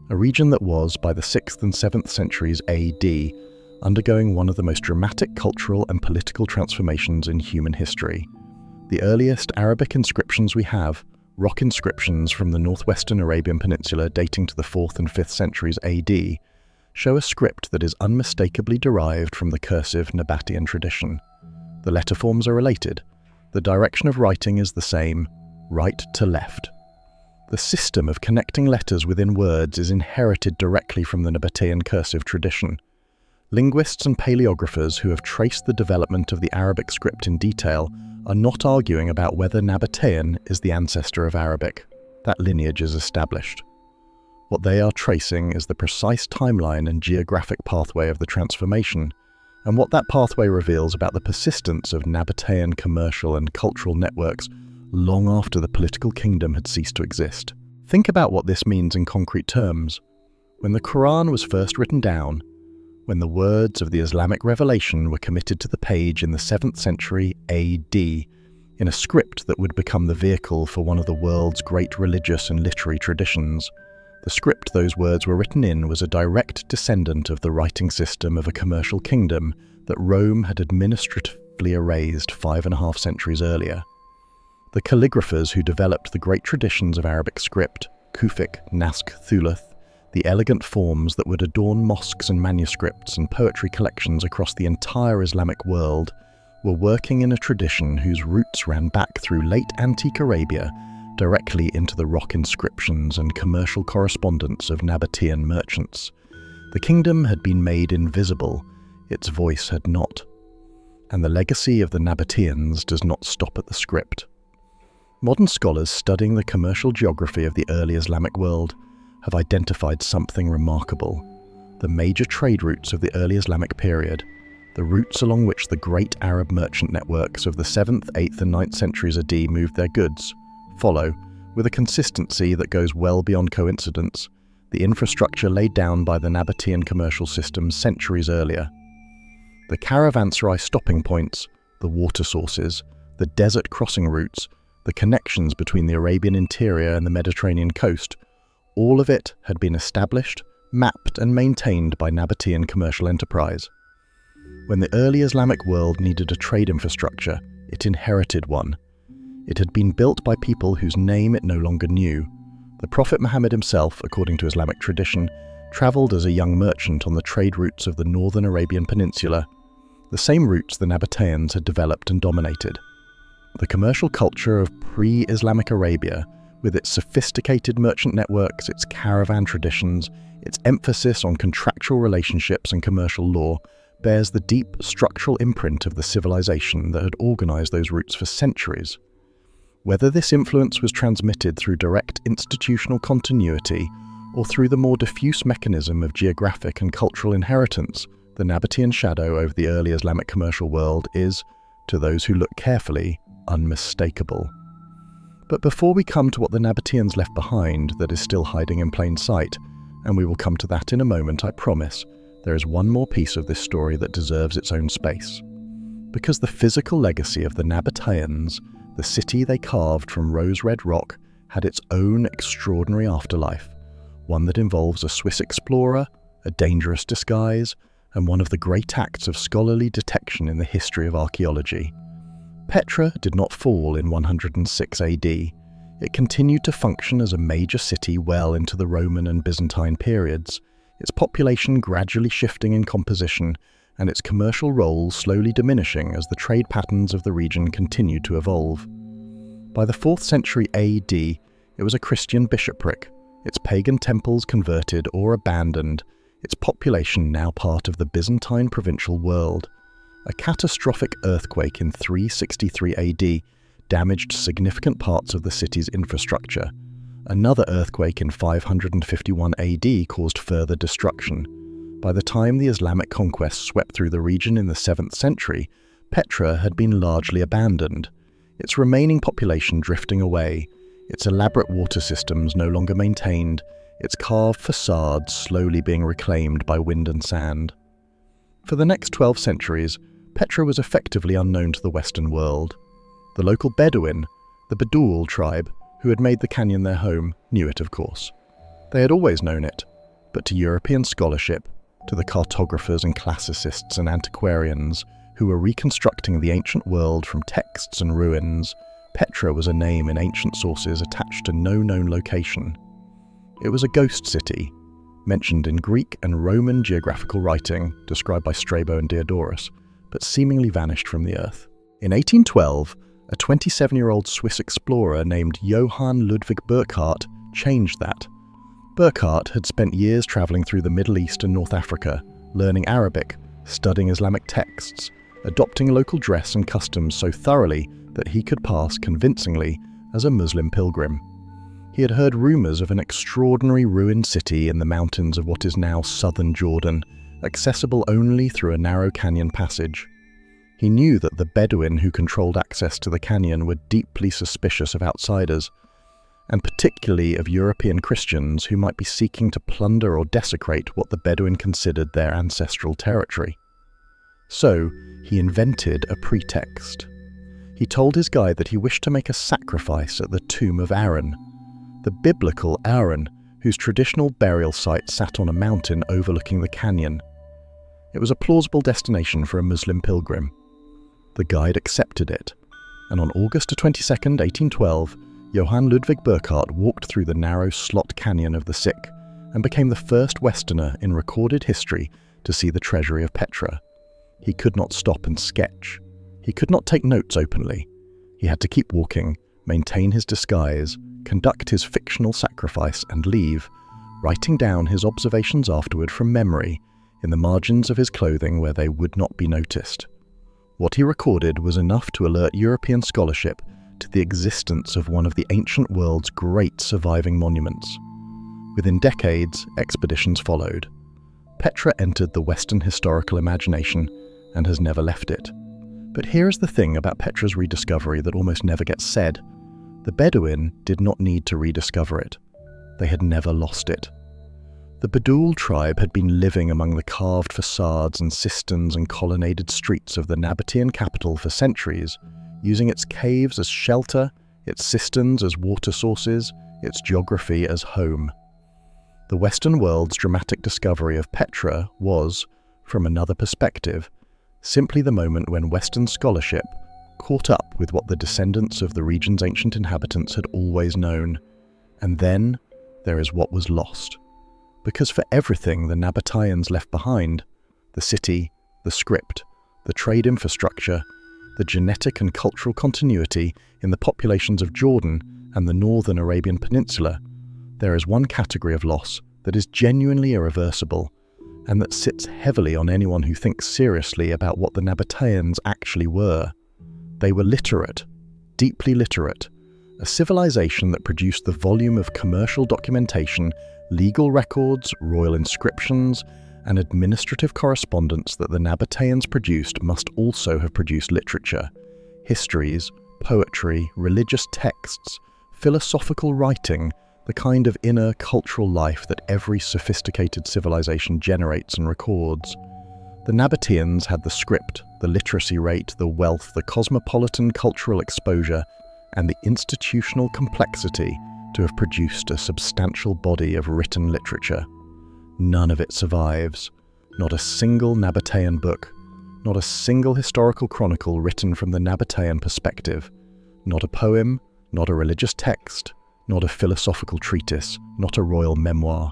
a region that was, by the 6th and 7th centuries AD, undergoing one of the most dramatic cultural and political transformations in human history. The earliest Arabic inscriptions we have, rock inscriptions from the northwestern Arabian Peninsula dating to the 4th and 5th centuries AD, show a script that is unmistakably derived from the cursive Nabataean tradition. The letter forms are related. The direction of writing is the same, right to left. The system of connecting letters within words is inherited directly from the Nabataean cursive tradition. Linguists and paleographers who have traced the development of the Arabic script in detail are not arguing about whether Nabataean is the ancestor of Arabic. That lineage is established. What they are tracing is the precise timeline and geographic pathway of the transformation, and what that pathway reveals about the persistence of Nabataean commercial and cultural networks long after the political kingdom had ceased to exist. Think about what this means in concrete terms. When the Quran was first written down, when the words of the Islamic revelation were committed to the page in the 7th century AD, in a script that would become the vehicle for one of the world's great religious and literary traditions, the script those words were written in was a direct descendant of the writing system of a commercial kingdom that Rome had administratively erased 5.5 centuries earlier. The calligraphers who developed the great traditions of Arabic script, Kufic, Naskh, Thuluth, the elegant forms that would adorn mosques and manuscripts and poetry collections across the entire Islamic world were working in a tradition whose roots ran back through late antique Arabia directly into the rock inscriptions and commercial correspondence of Nabataean merchants. The kingdom had been made invisible, its voice had not. And the legacy of the Nabataeans does not stop at the script. Modern scholars studying the commercial geography of the early Islamic world have identified something remarkable. The major trade routes of the early Islamic period, the routes along which the great Arab merchant networks of the 7th, 8th and 9th centuries AD moved their goods, follow, with a consistency that goes well beyond coincidence, the infrastructure laid down by the Nabataean commercial system centuries earlier. The caravanserai stopping points, the water sources, the desert crossing routes, the connections between the Arabian interior and the Mediterranean coast, all of it had been established, mapped and maintained by Nabataean commercial enterprise. When the early Islamic world needed a trade infrastructure, it inherited one. It had been built by people whose name it no longer knew. The Prophet Muhammad himself, according to Islamic tradition, travelled as a young merchant on the trade routes of the northern Arabian Peninsula, the same routes the Nabataeans had developed and dominated. The commercial culture of pre-Islamic Arabia, with its sophisticated merchant networks, its caravan traditions, its emphasis on contractual relationships and commercial law, bears the deep structural imprint of the civilization that had organized those routes for centuries. Whether this influence was transmitted through direct institutional continuity or through the more diffuse mechanism of geographic and cultural inheritance, the Nabataean shadow over the early Islamic commercial world is, to those who look carefully, unmistakable. But before we come to what the Nabataeans left behind that is still hiding in plain sight, and we will come to that in a moment, I promise, there is one more piece of this story that deserves its own space. Because the physical legacy of the Nabataeans, the city they carved from rose-red rock, had its own extraordinary afterlife, one that involves a Swiss explorer, a dangerous disguise, and one of the great acts of scholarly detection in the history of archaeology. Petra did not fall in 106 AD. It continued to function as a major city well into the Roman and Byzantine periods, its population gradually shifting in composition, and its commercial role slowly diminishing as the trade patterns of the region continued to evolve. By the 4th century AD, it was a Christian bishopric, its pagan temples converted or abandoned, its population now part of the Byzantine provincial world. A catastrophic earthquake in 363 AD damaged significant parts of the city's infrastructure. Another earthquake in 551 AD caused further destruction. By the time the Islamic conquest swept through the region in the 7th century, Petra had been largely abandoned, its remaining population drifting away, its elaborate water systems no longer maintained, its carved facades slowly being reclaimed by wind and sand. For the next 12 centuries, Petra was effectively unknown to the Western world. The local Bedouin, the Bedouin tribe, who had made the canyon their home, knew it, of course. They had always known it, but to European scholarship, to the cartographers and classicists and antiquarians who were reconstructing the ancient world from texts and ruins, Petra was a name in ancient sources attached to no known location. It was a ghost city, mentioned in Greek and Roman geographical writing, described by Strabo and Diodorus, but seemingly vanished from the earth. In 1812, a 27-year-old Swiss explorer named Johann Ludwig Burckhardt changed that. Burckhardt had spent years traveling through the Middle East and North Africa, learning Arabic, studying Islamic texts, adopting local dress and customs so thoroughly that he could pass convincingly as a Muslim pilgrim. He had heard rumours of an extraordinary ruined city in the mountains of what is now southern Jordan, accessible only through a narrow canyon passage. He knew that the Bedouin who controlled access to the canyon were deeply suspicious of outsiders, and particularly of European Christians who might be seeking to plunder or desecrate what the Bedouin considered their ancestral territory. So, he invented a pretext. He told his guide that he wished to make a sacrifice at the tomb of Aaron, the biblical Aaron, whose traditional burial site sat on a mountain overlooking the canyon. It was a plausible destination for a Muslim pilgrim. The guide accepted it, and on August 22, 1812, Johann Ludwig Burckhardt walked through the narrow slot canyon of the Sick and became the first Westerner in recorded history to see the treasury of Petra. He could not stop and sketch. He could not take notes openly. He had to keep walking, maintain his disguise, conduct his fictional sacrifice, and leave, writing down his observations afterward from memory in the margins of his clothing where they would not be noticed. What he recorded was enough to alert European scholarship to the existence of one of the ancient world's great surviving monuments. Within decades, expeditions followed. Petra entered the Western historical imagination and has never left it. But here is the thing about Petra's rediscovery that almost never gets said. The Bedouin did not need to rediscover it. They had never lost it. The Bedouin tribe had been living among the carved facades and cisterns and colonnaded streets of the Nabataean capital for centuries, using its caves as shelter, its cisterns as water sources, its geography as home. The Western world's dramatic discovery of Petra was, from another perspective, simply the moment when Western scholarship caught up with what the descendants of the region's ancient inhabitants had always known. And then there is what was lost. Because for everything the Nabataeans left behind, the city, the script, the trade infrastructure, the genetic and cultural continuity in the populations of Jordan and the northern Arabian Peninsula, there is one category of loss that is genuinely irreversible and that sits heavily on anyone who thinks seriously about what the Nabataeans actually were. They were literate, deeply literate, a civilization that produced the volume of commercial documentation, legal records, royal inscriptions, and administrative correspondence that the Nabataeans produced must also have produced literature, histories, poetry, religious texts, philosophical writing, the kind of inner cultural life that every sophisticated civilization generates and records. The Nabataeans had the script, the literacy rate, the wealth, the cosmopolitan cultural exposure, and the institutional complexity to have produced a substantial body of written literature. None of it survives. Not a single Nabataean book, not a single historical chronicle written from the Nabataean perspective, not a poem, not a religious text, not a philosophical treatise, not a royal memoir.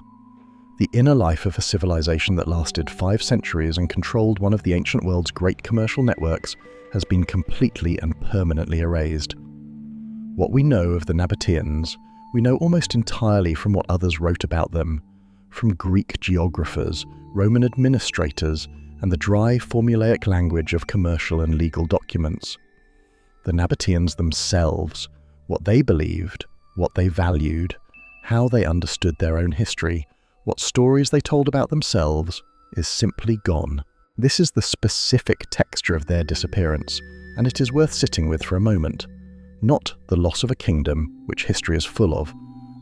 The inner life of a civilization that lasted 5 centuries and controlled one of the ancient world's great commercial networks has been completely and permanently erased. What we know of the Nabataeans, we know almost entirely from what others wrote about them, from Greek geographers, Roman administrators, and the dry formulaic language of commercial and legal documents. The Nabataeans themselves, what they believed, what they valued, how they understood their own history, what stories they told about themselves, is simply gone. This is the specific texture of their disappearance, and it is worth sitting with for a moment. Not the loss of a kingdom, which history is full of,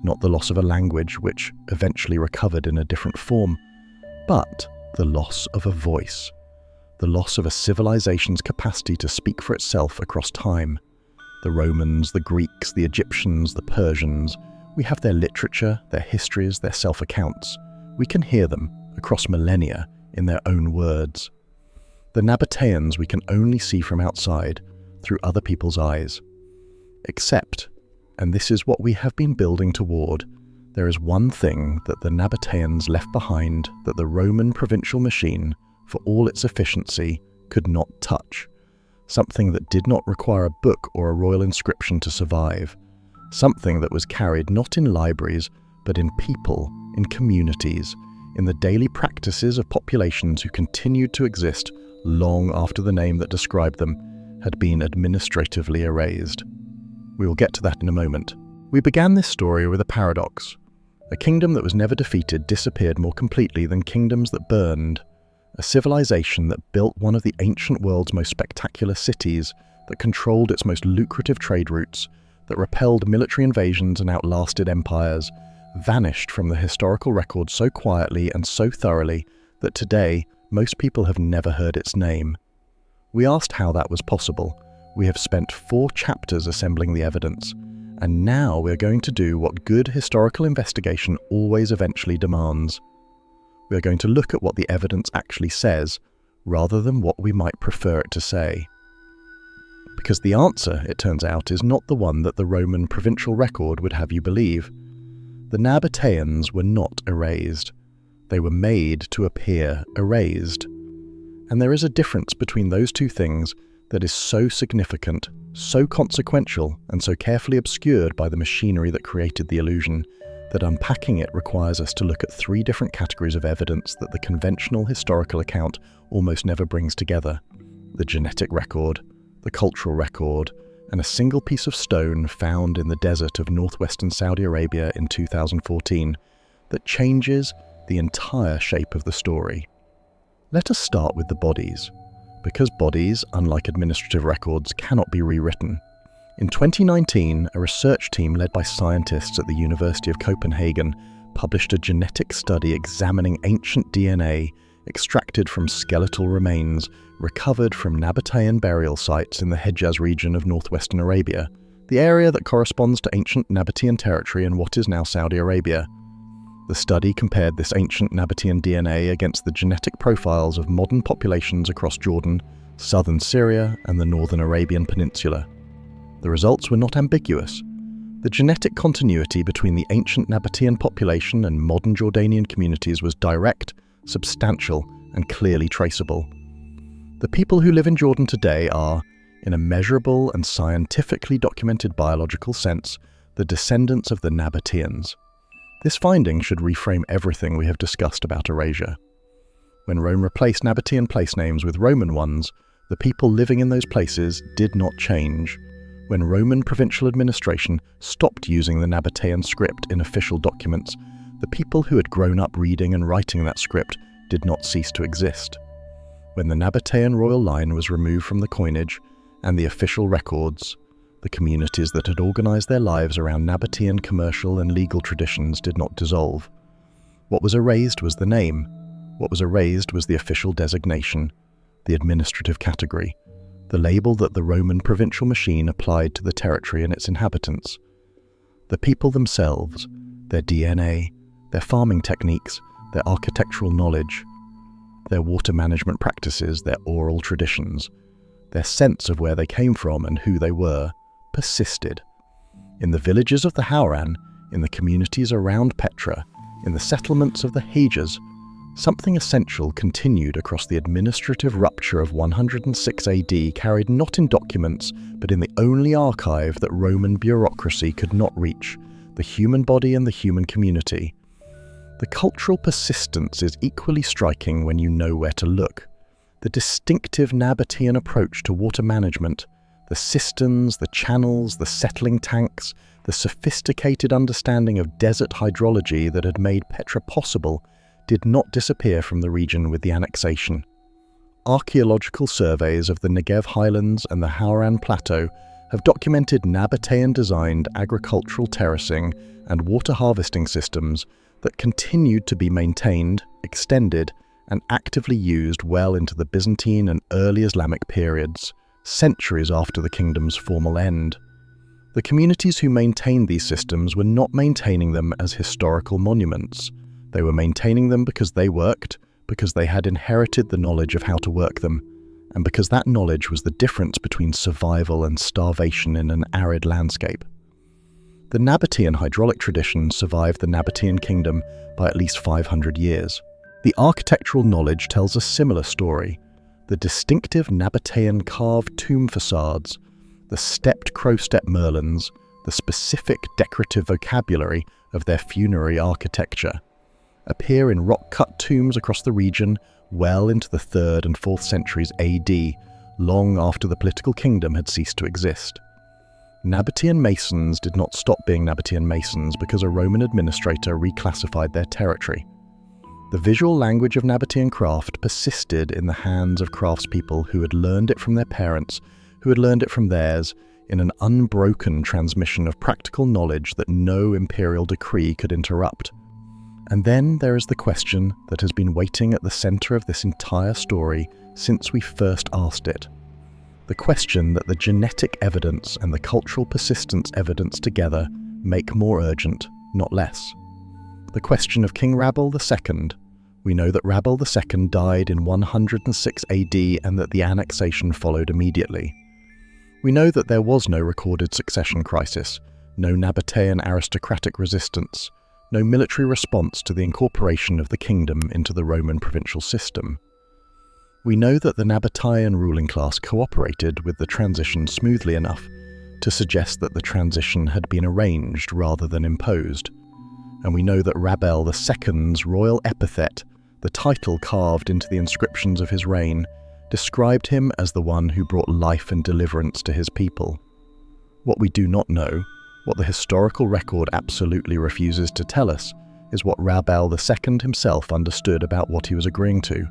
not the loss of a language which eventually recovered in a different form, but the loss of a voice, the loss of a civilization's capacity to speak for itself across time. The Romans, the Greeks, the Egyptians, the Persians, we have their literature, their histories, their self-accounts. We can hear them across millennia in their own words. The Nabataeans we can only see from outside, through other people's eyes. Except, and this is what we have been building toward, there is one thing that the Nabataeans left behind that the Roman provincial machine, for all its efficiency, could not touch. Something that did not require a book or a royal inscription to survive. Something that was carried not in libraries, but in people, in communities, in the daily practices of populations who continued to exist long after the name that described them had been administratively erased. We will get to that in a moment. We began this story with a paradox. A kingdom that was never defeated disappeared more completely than kingdoms that burned. A civilization that built one of the ancient world's most spectacular cities, that controlled its most lucrative trade routes, that repelled military invasions and outlasted empires, vanished from the historical record so quietly and so thoroughly that today most people have never heard its name. We asked how that was possible. We have spent 4 chapters assembling the evidence, and now we're going to do what good historical investigation always eventually demands. We are going to look at what the evidence actually says, rather than what we might prefer it to say. Because the answer, it turns out, is not the one that the Roman provincial record would have you believe. The Nabataeans were not erased. They were made to appear erased. And there is a difference between those two things that is so significant, so consequential, and so carefully obscured by the machinery that created the illusion, that unpacking it requires us to look at three different categories of evidence that the conventional historical account almost never brings together: the genetic record, the cultural record, and a single piece of stone found in the desert of northwestern Saudi Arabia in 2014 that changes the entire shape of the story. Let us start with the bodies, because bodies, unlike administrative records, cannot be rewritten. In 2019, a research team led by scientists at the University of Copenhagen published a genetic study examining ancient DNA extracted from skeletal remains recovered from Nabataean burial sites in the Hejaz region of northwestern Arabia, the area that corresponds to ancient Nabataean territory in what is now Saudi Arabia. The study compared this ancient Nabataean DNA against the genetic profiles of modern populations across Jordan, southern Syria, and the northern Arabian Peninsula. The results were not ambiguous. The genetic continuity between the ancient Nabataean population and modern Jordanian communities was direct, substantial, and clearly traceable. The people who live in Jordan today are, in a measurable and scientifically documented biological sense, the descendants of the Nabataeans. This finding should reframe everything we have discussed about erasure. When Rome replaced Nabataean place names with Roman ones, the people living in those places did not change. When Roman provincial administration stopped using the Nabataean script in official documents, the people who had grown up reading and writing that script did not cease to exist. When the Nabataean royal line was removed from the coinage and the official records, the communities that had organized their lives around Nabataean commercial and legal traditions did not dissolve. What was erased was the name. What was erased was the official designation, the administrative category, the label that the Roman provincial machine applied to the territory and its inhabitants. The people themselves, their DNA, their farming techniques, their architectural knowledge, their water management practices, their oral traditions, their sense of where they came from and who they were, persisted. In the villages of the Hauran, in the communities around Petra, in the settlements of the Hejaz, something essential continued across the administrative rupture of 106 AD, carried not in documents, but in the only archive that Roman bureaucracy could not reach, the human body and the human community. The cultural persistence is equally striking when you know where to look. The distinctive Nabataean approach to water management, the cisterns, the channels, the settling tanks, the sophisticated understanding of desert hydrology that had made Petra possible did not disappear from the region with the annexation. Archaeological surveys of the Negev highlands and the Hauran plateau have documented Nabataean-designed agricultural terracing and water harvesting systems that continued to be maintained, extended, and actively used well into the Byzantine and early Islamic periods, centuries after the kingdom's formal end. The communities who maintained these systems were not maintaining them as historical monuments. They were maintaining them because they worked, because they had inherited the knowledge of how to work them, and because that knowledge was the difference between survival and starvation in an arid landscape. The Nabataean hydraulic tradition survived the Nabataean Kingdom by at least 500 years. The architectural knowledge tells a similar story. The distinctive Nabataean carved tomb facades, the stepped crow-step merlons, the specific decorative vocabulary of their funerary architecture, appear in rock-cut tombs across the region well into the 3rd and 4th centuries AD, long after the political kingdom had ceased to exist. Nabataean masons did not stop being Nabataean masons because a Roman administrator reclassified their territory. The visual language of Nabataean craft persisted in the hands of craftspeople who had learned it from their parents, who had learned it from theirs, in an unbroken transmission of practical knowledge that no imperial decree could interrupt. And then there is the question that has been waiting at the center of this entire story since we first asked it. The question that the genetic evidence and the cultural persistence evidence together make more urgent, not less. The question of King Rabel II. We know that Rabel II died in 106 AD and that the annexation followed immediately. We know that there was no recorded succession crisis, no Nabataean aristocratic resistance, no military response to the incorporation of the kingdom into the Roman provincial system. We know that the Nabataean ruling class cooperated with the transition smoothly enough to suggest that the transition had been arranged rather than imposed. And we know that Rabel II's royal epithet, the title carved into the inscriptions of his reign, described him as the one who brought life and deliverance to his people. What we do not know, what the historical record absolutely refuses to tell us, is what Rabel II himself understood about what he was agreeing to.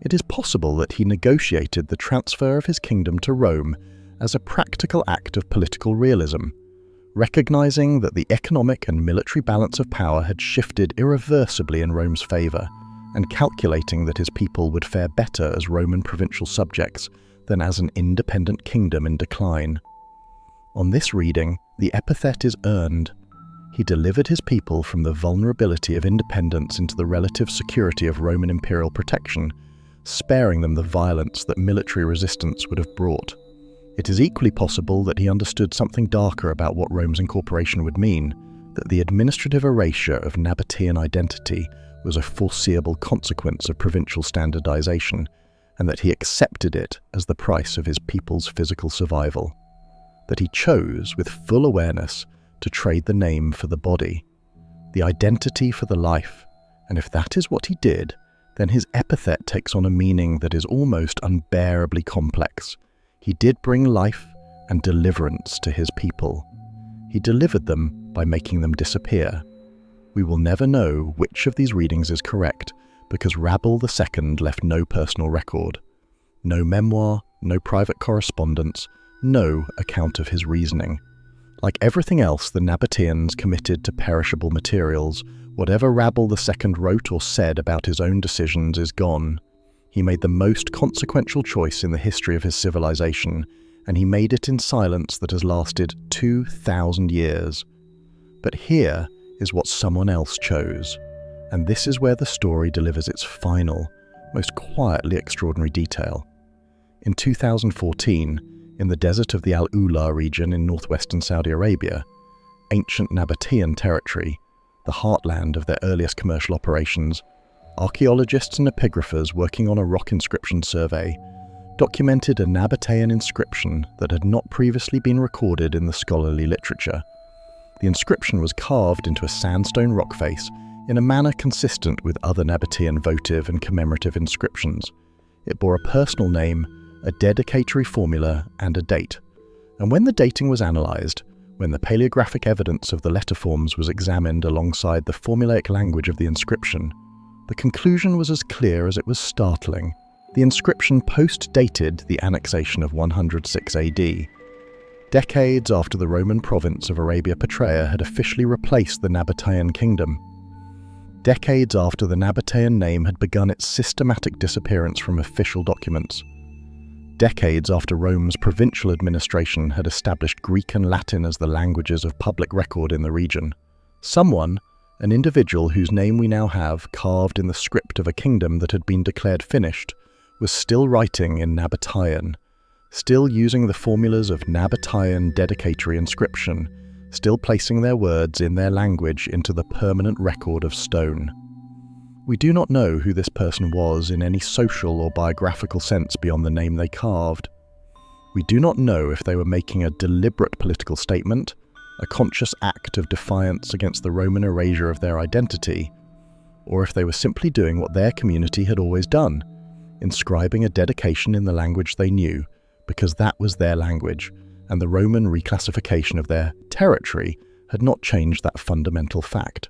It is possible that he negotiated the transfer of his kingdom to Rome as a practical act of political realism, recognizing that the economic and military balance of power had shifted irreversibly in Rome's favor, and calculating that his people would fare better as Roman provincial subjects than as an independent kingdom in decline. On this reading, the epithet is earned. He delivered his people from the vulnerability of independence into the relative security of Roman imperial protection, sparing them the violence that military resistance would have brought. It is equally possible that he understood something darker about what Rome's incorporation would mean, that the administrative erasure of Nabataean identity was a foreseeable consequence of provincial standardization, and that he accepted it as the price of his people's physical survival. That he chose, with full awareness, to trade the name for the body, the identity for the life, and if that is what he did, then his epithet takes on a meaning that is almost unbearably complex. He did bring life and deliverance to his people. He delivered them by making them disappear. We will never know which of these readings is correct, because Rabel II left no personal record, no memoir, no private correspondence, no account of his reasoning. Like everything else the Nabataeans committed to perishable materials, whatever Rabel II wrote or said about his own decisions is gone. He made the most consequential choice in the history of his civilization, and he made it in silence that has lasted 2,000 years. But here is what someone else chose, and this is where the story delivers its final, most quietly extraordinary detail. In 2014, in the desert of the Al-Ula region in northwestern Saudi Arabia, ancient Nabataean territory, the heartland of their earliest commercial operations, archaeologists and epigraphers working on a rock inscription survey documented a Nabataean inscription that had not previously been recorded in the scholarly literature. The inscription was carved into a sandstone rock face in a manner consistent with other Nabataean votive and commemorative inscriptions. It bore a personal name, a dedicatory formula, and a date. And when the dating was analysed, when the paleographic evidence of the letter forms was examined alongside the formulaic language of the inscription, the conclusion was as clear as it was startling. The inscription post-dated the annexation of 106 AD, decades after the Roman province of Arabia Petra had officially replaced the Nabataean Kingdom, decades after the Nabataean name had begun its systematic disappearance from official documents, decades after Rome's provincial administration had established Greek and Latin as the languages of public record in the region. Someone, an individual whose name we now have carved in the script of a kingdom that had been declared finished, was still writing in Nabataean, still using the formulas of Nabataean dedicatory inscription, still placing their words in their language into the permanent record of stone. We do not know who this person was in any social or biographical sense beyond the name they carved. We do not know if they were making a deliberate political statement, a conscious act of defiance against the Roman erasure of their identity, or if they were simply doing what their community had always done, inscribing a dedication in the language they knew, because that was their language, and the Roman reclassification of their territory had not changed that fundamental fact.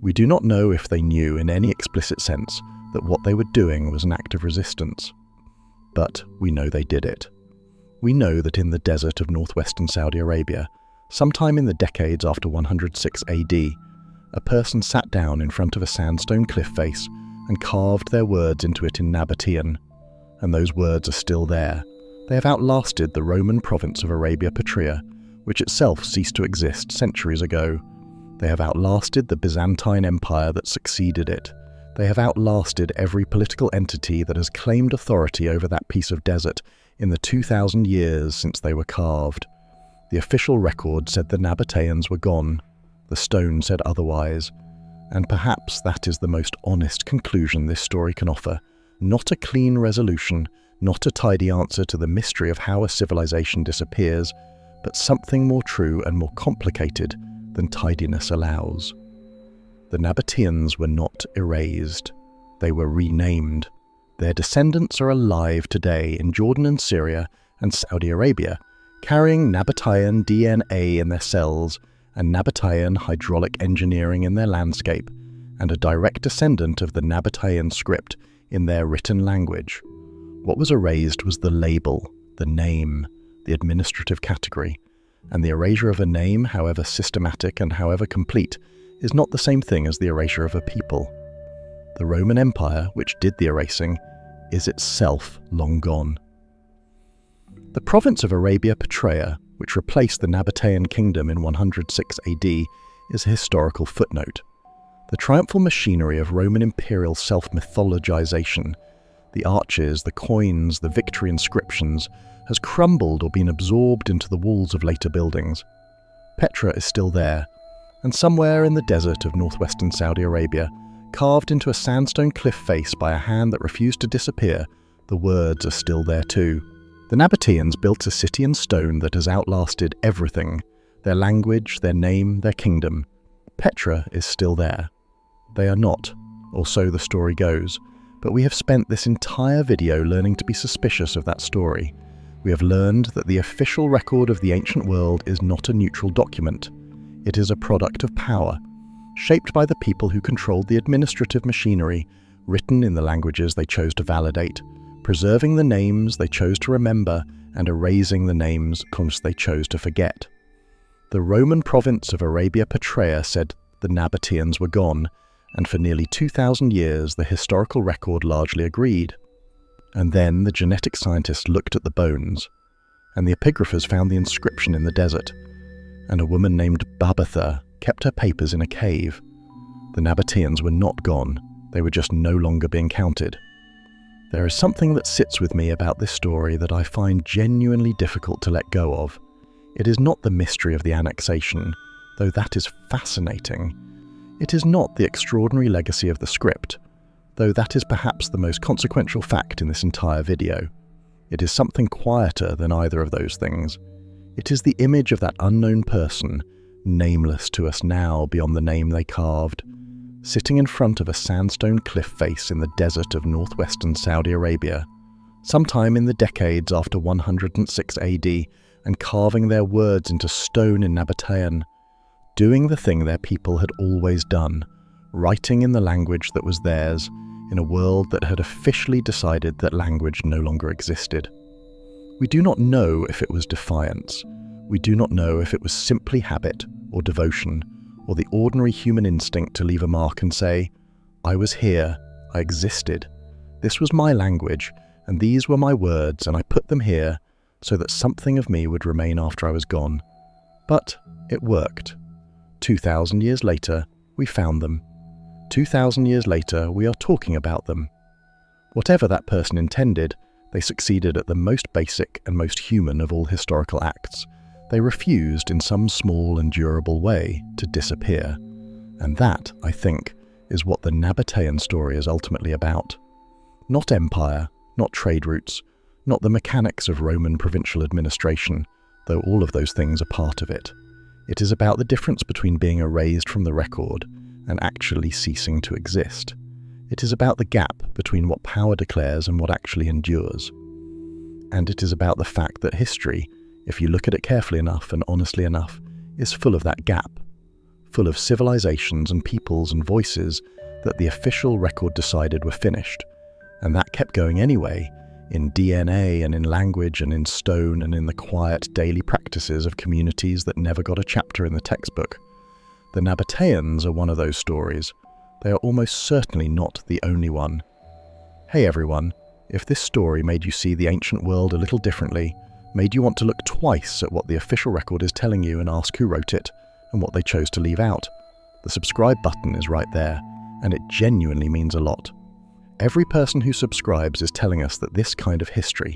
We do not know if they knew in any explicit sense that what they were doing was an act of resistance. But we know they did it. We know that in the desert of northwestern Saudi Arabia, sometime in the decades after 106 AD, a person sat down in front of a sandstone cliff face and carved their words into it in Nabataean. And those words are still there. They have outlasted the Roman province of Arabia Petra, which itself ceased to exist centuries ago. They have outlasted the Byzantine Empire that succeeded it. They have outlasted every political entity that has claimed authority over that piece of desert in the 2,000 years since they were carved. The official record said the Nabataeans were gone. the stone said otherwise, and perhaps that is the most honest conclusion this story can offer. Not a clean resolution, not a tidy answer to the mystery of how a civilization disappears, but something more true and more complicated than tidiness allows. The Nabataeans were not erased. They were renamed. Their descendants are alive today in Jordan and Syria and Saudi Arabia, carrying Nabataean DNA in their cells and Nabataean hydraulic engineering in their landscape, and a direct descendant of the Nabataean script in their written language. What was erased was the label, the name, the administrative category, and the erasure of a name, however systematic and however complete, is not the same thing as the erasure of a people. The Roman Empire, which did the erasing, is itself long gone. The province of Arabia Petra, which replaced the Nabataean Kingdom in 106 AD, is a historical footnote. The triumphal machinery of Roman imperial self-mythologization, the arches, the coins, the victory inscriptions, has crumbled or been absorbed into the walls of later buildings. Petra is still there, and somewhere in the desert of northwestern Saudi Arabia, carved into a sandstone cliff face by a hand that refused to disappear, the words are still there too. The Nabataeans built a city in stone that has outlasted everything, their language, their name, their kingdom. Petra is still there. They are not, or so the story goes, but we have spent this entire video learning to be suspicious of that story. We have learned that the official record of the ancient world is not a neutral document. It is a product of power, shaped by the people who controlled the administrative machinery, written in the languages they chose to validate, preserving the names they chose to remember and erasing the names they chose to forget. The Roman province of Arabia Petra said the Nabataeans were gone, and for nearly 2,000 years the historical record largely agreed. And then the genetic scientists looked at the bones, and the epigraphers found the inscription in the desert, and a woman named Babatha kept her papers in a cave. The Nabataeans were not gone, they were just no longer being counted. There is something that sits with me about this story that I find genuinely difficult to let go of. It is not the mystery of the annexation, though that is fascinating. It is not the extraordinary legacy of the script, though that is perhaps the most consequential fact in this entire video. It is something quieter than either of those things. It is the image of that unknown person, nameless to us now beyond the name they carved, sitting in front of a sandstone cliff face in the desert of northwestern Saudi Arabia, sometime in the decades after 106 AD, and carving their words into stone in Nabataean, doing the thing their people had always done, writing in the language that was theirs, in a world that had officially decided that language no longer existed. We do not know if it was defiance. We do not know if it was simply habit or devotion, or the ordinary human instinct to leave a mark and say, I was here, I existed, this was my language, and these were my words, and I put them here so that something of me would remain after I was gone. But it worked. 2,000 years later, we found them. 2,000 years later, we are talking about them. Whatever that person intended, they succeeded at the most basic and most human of all historical acts. They refused, in some small and durable way, to disappear. And that, I think, is what the Nabataean story is ultimately about. Not empire, not trade routes, not the mechanics of Roman provincial administration, though all of those things are part of it. It is about the difference between being erased from the record and actually ceasing to exist. It is about the gap between what power declares and what actually endures. And it is about the fact that history, if you look at it carefully enough and honestly enough, is full of that gap, full of civilizations and peoples and voices that the official record decided were finished, and that kept going anyway, in DNA and in language and in stone and in the quiet daily practices of communities that never got a chapter in the textbook. The Nabataeans are one of those stories. They are almost certainly not the only one. Hey everyone, if this story made you see the ancient world a little differently, made you want to look twice at what the official record is telling you and ask who wrote it and what they chose to leave out, the subscribe button is right there, and it genuinely means a lot. Every person who subscribes is telling us that this kind of history,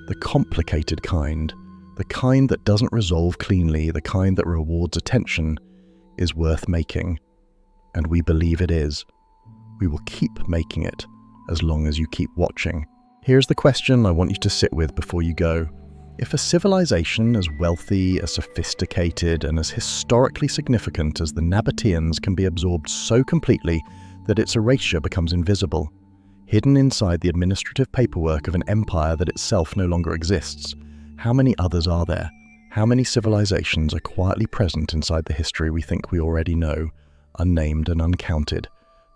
the complicated kind, the kind that doesn't resolve cleanly, the kind that rewards attention, is worth making, and we believe it is. We will keep making it as long as you keep watching. Here's the question I want you to sit with before you go. If a civilization as wealthy, as sophisticated, and as historically significant as the Nabataeans can be absorbed so completely that its erasure becomes invisible, hidden inside the administrative paperwork of an empire that itself no longer exists, how many others are there? How many civilizations are quietly present inside the history we think we already know, unnamed and uncounted,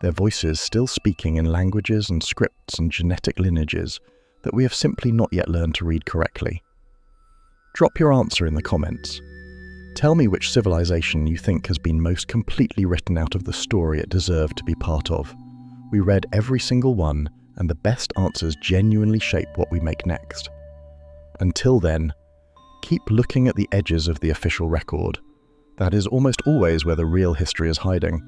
their voices still speaking in languages and scripts and genetic lineages that we have simply not yet learned to read correctly? Drop your answer in the comments. Tell me which civilization you think has been most completely written out of the story it deserved to be part of. We read every single one, and the best answers genuinely shape what we make next. Until then, keep looking at the edges of the official record. That is almost always where the real history is hiding.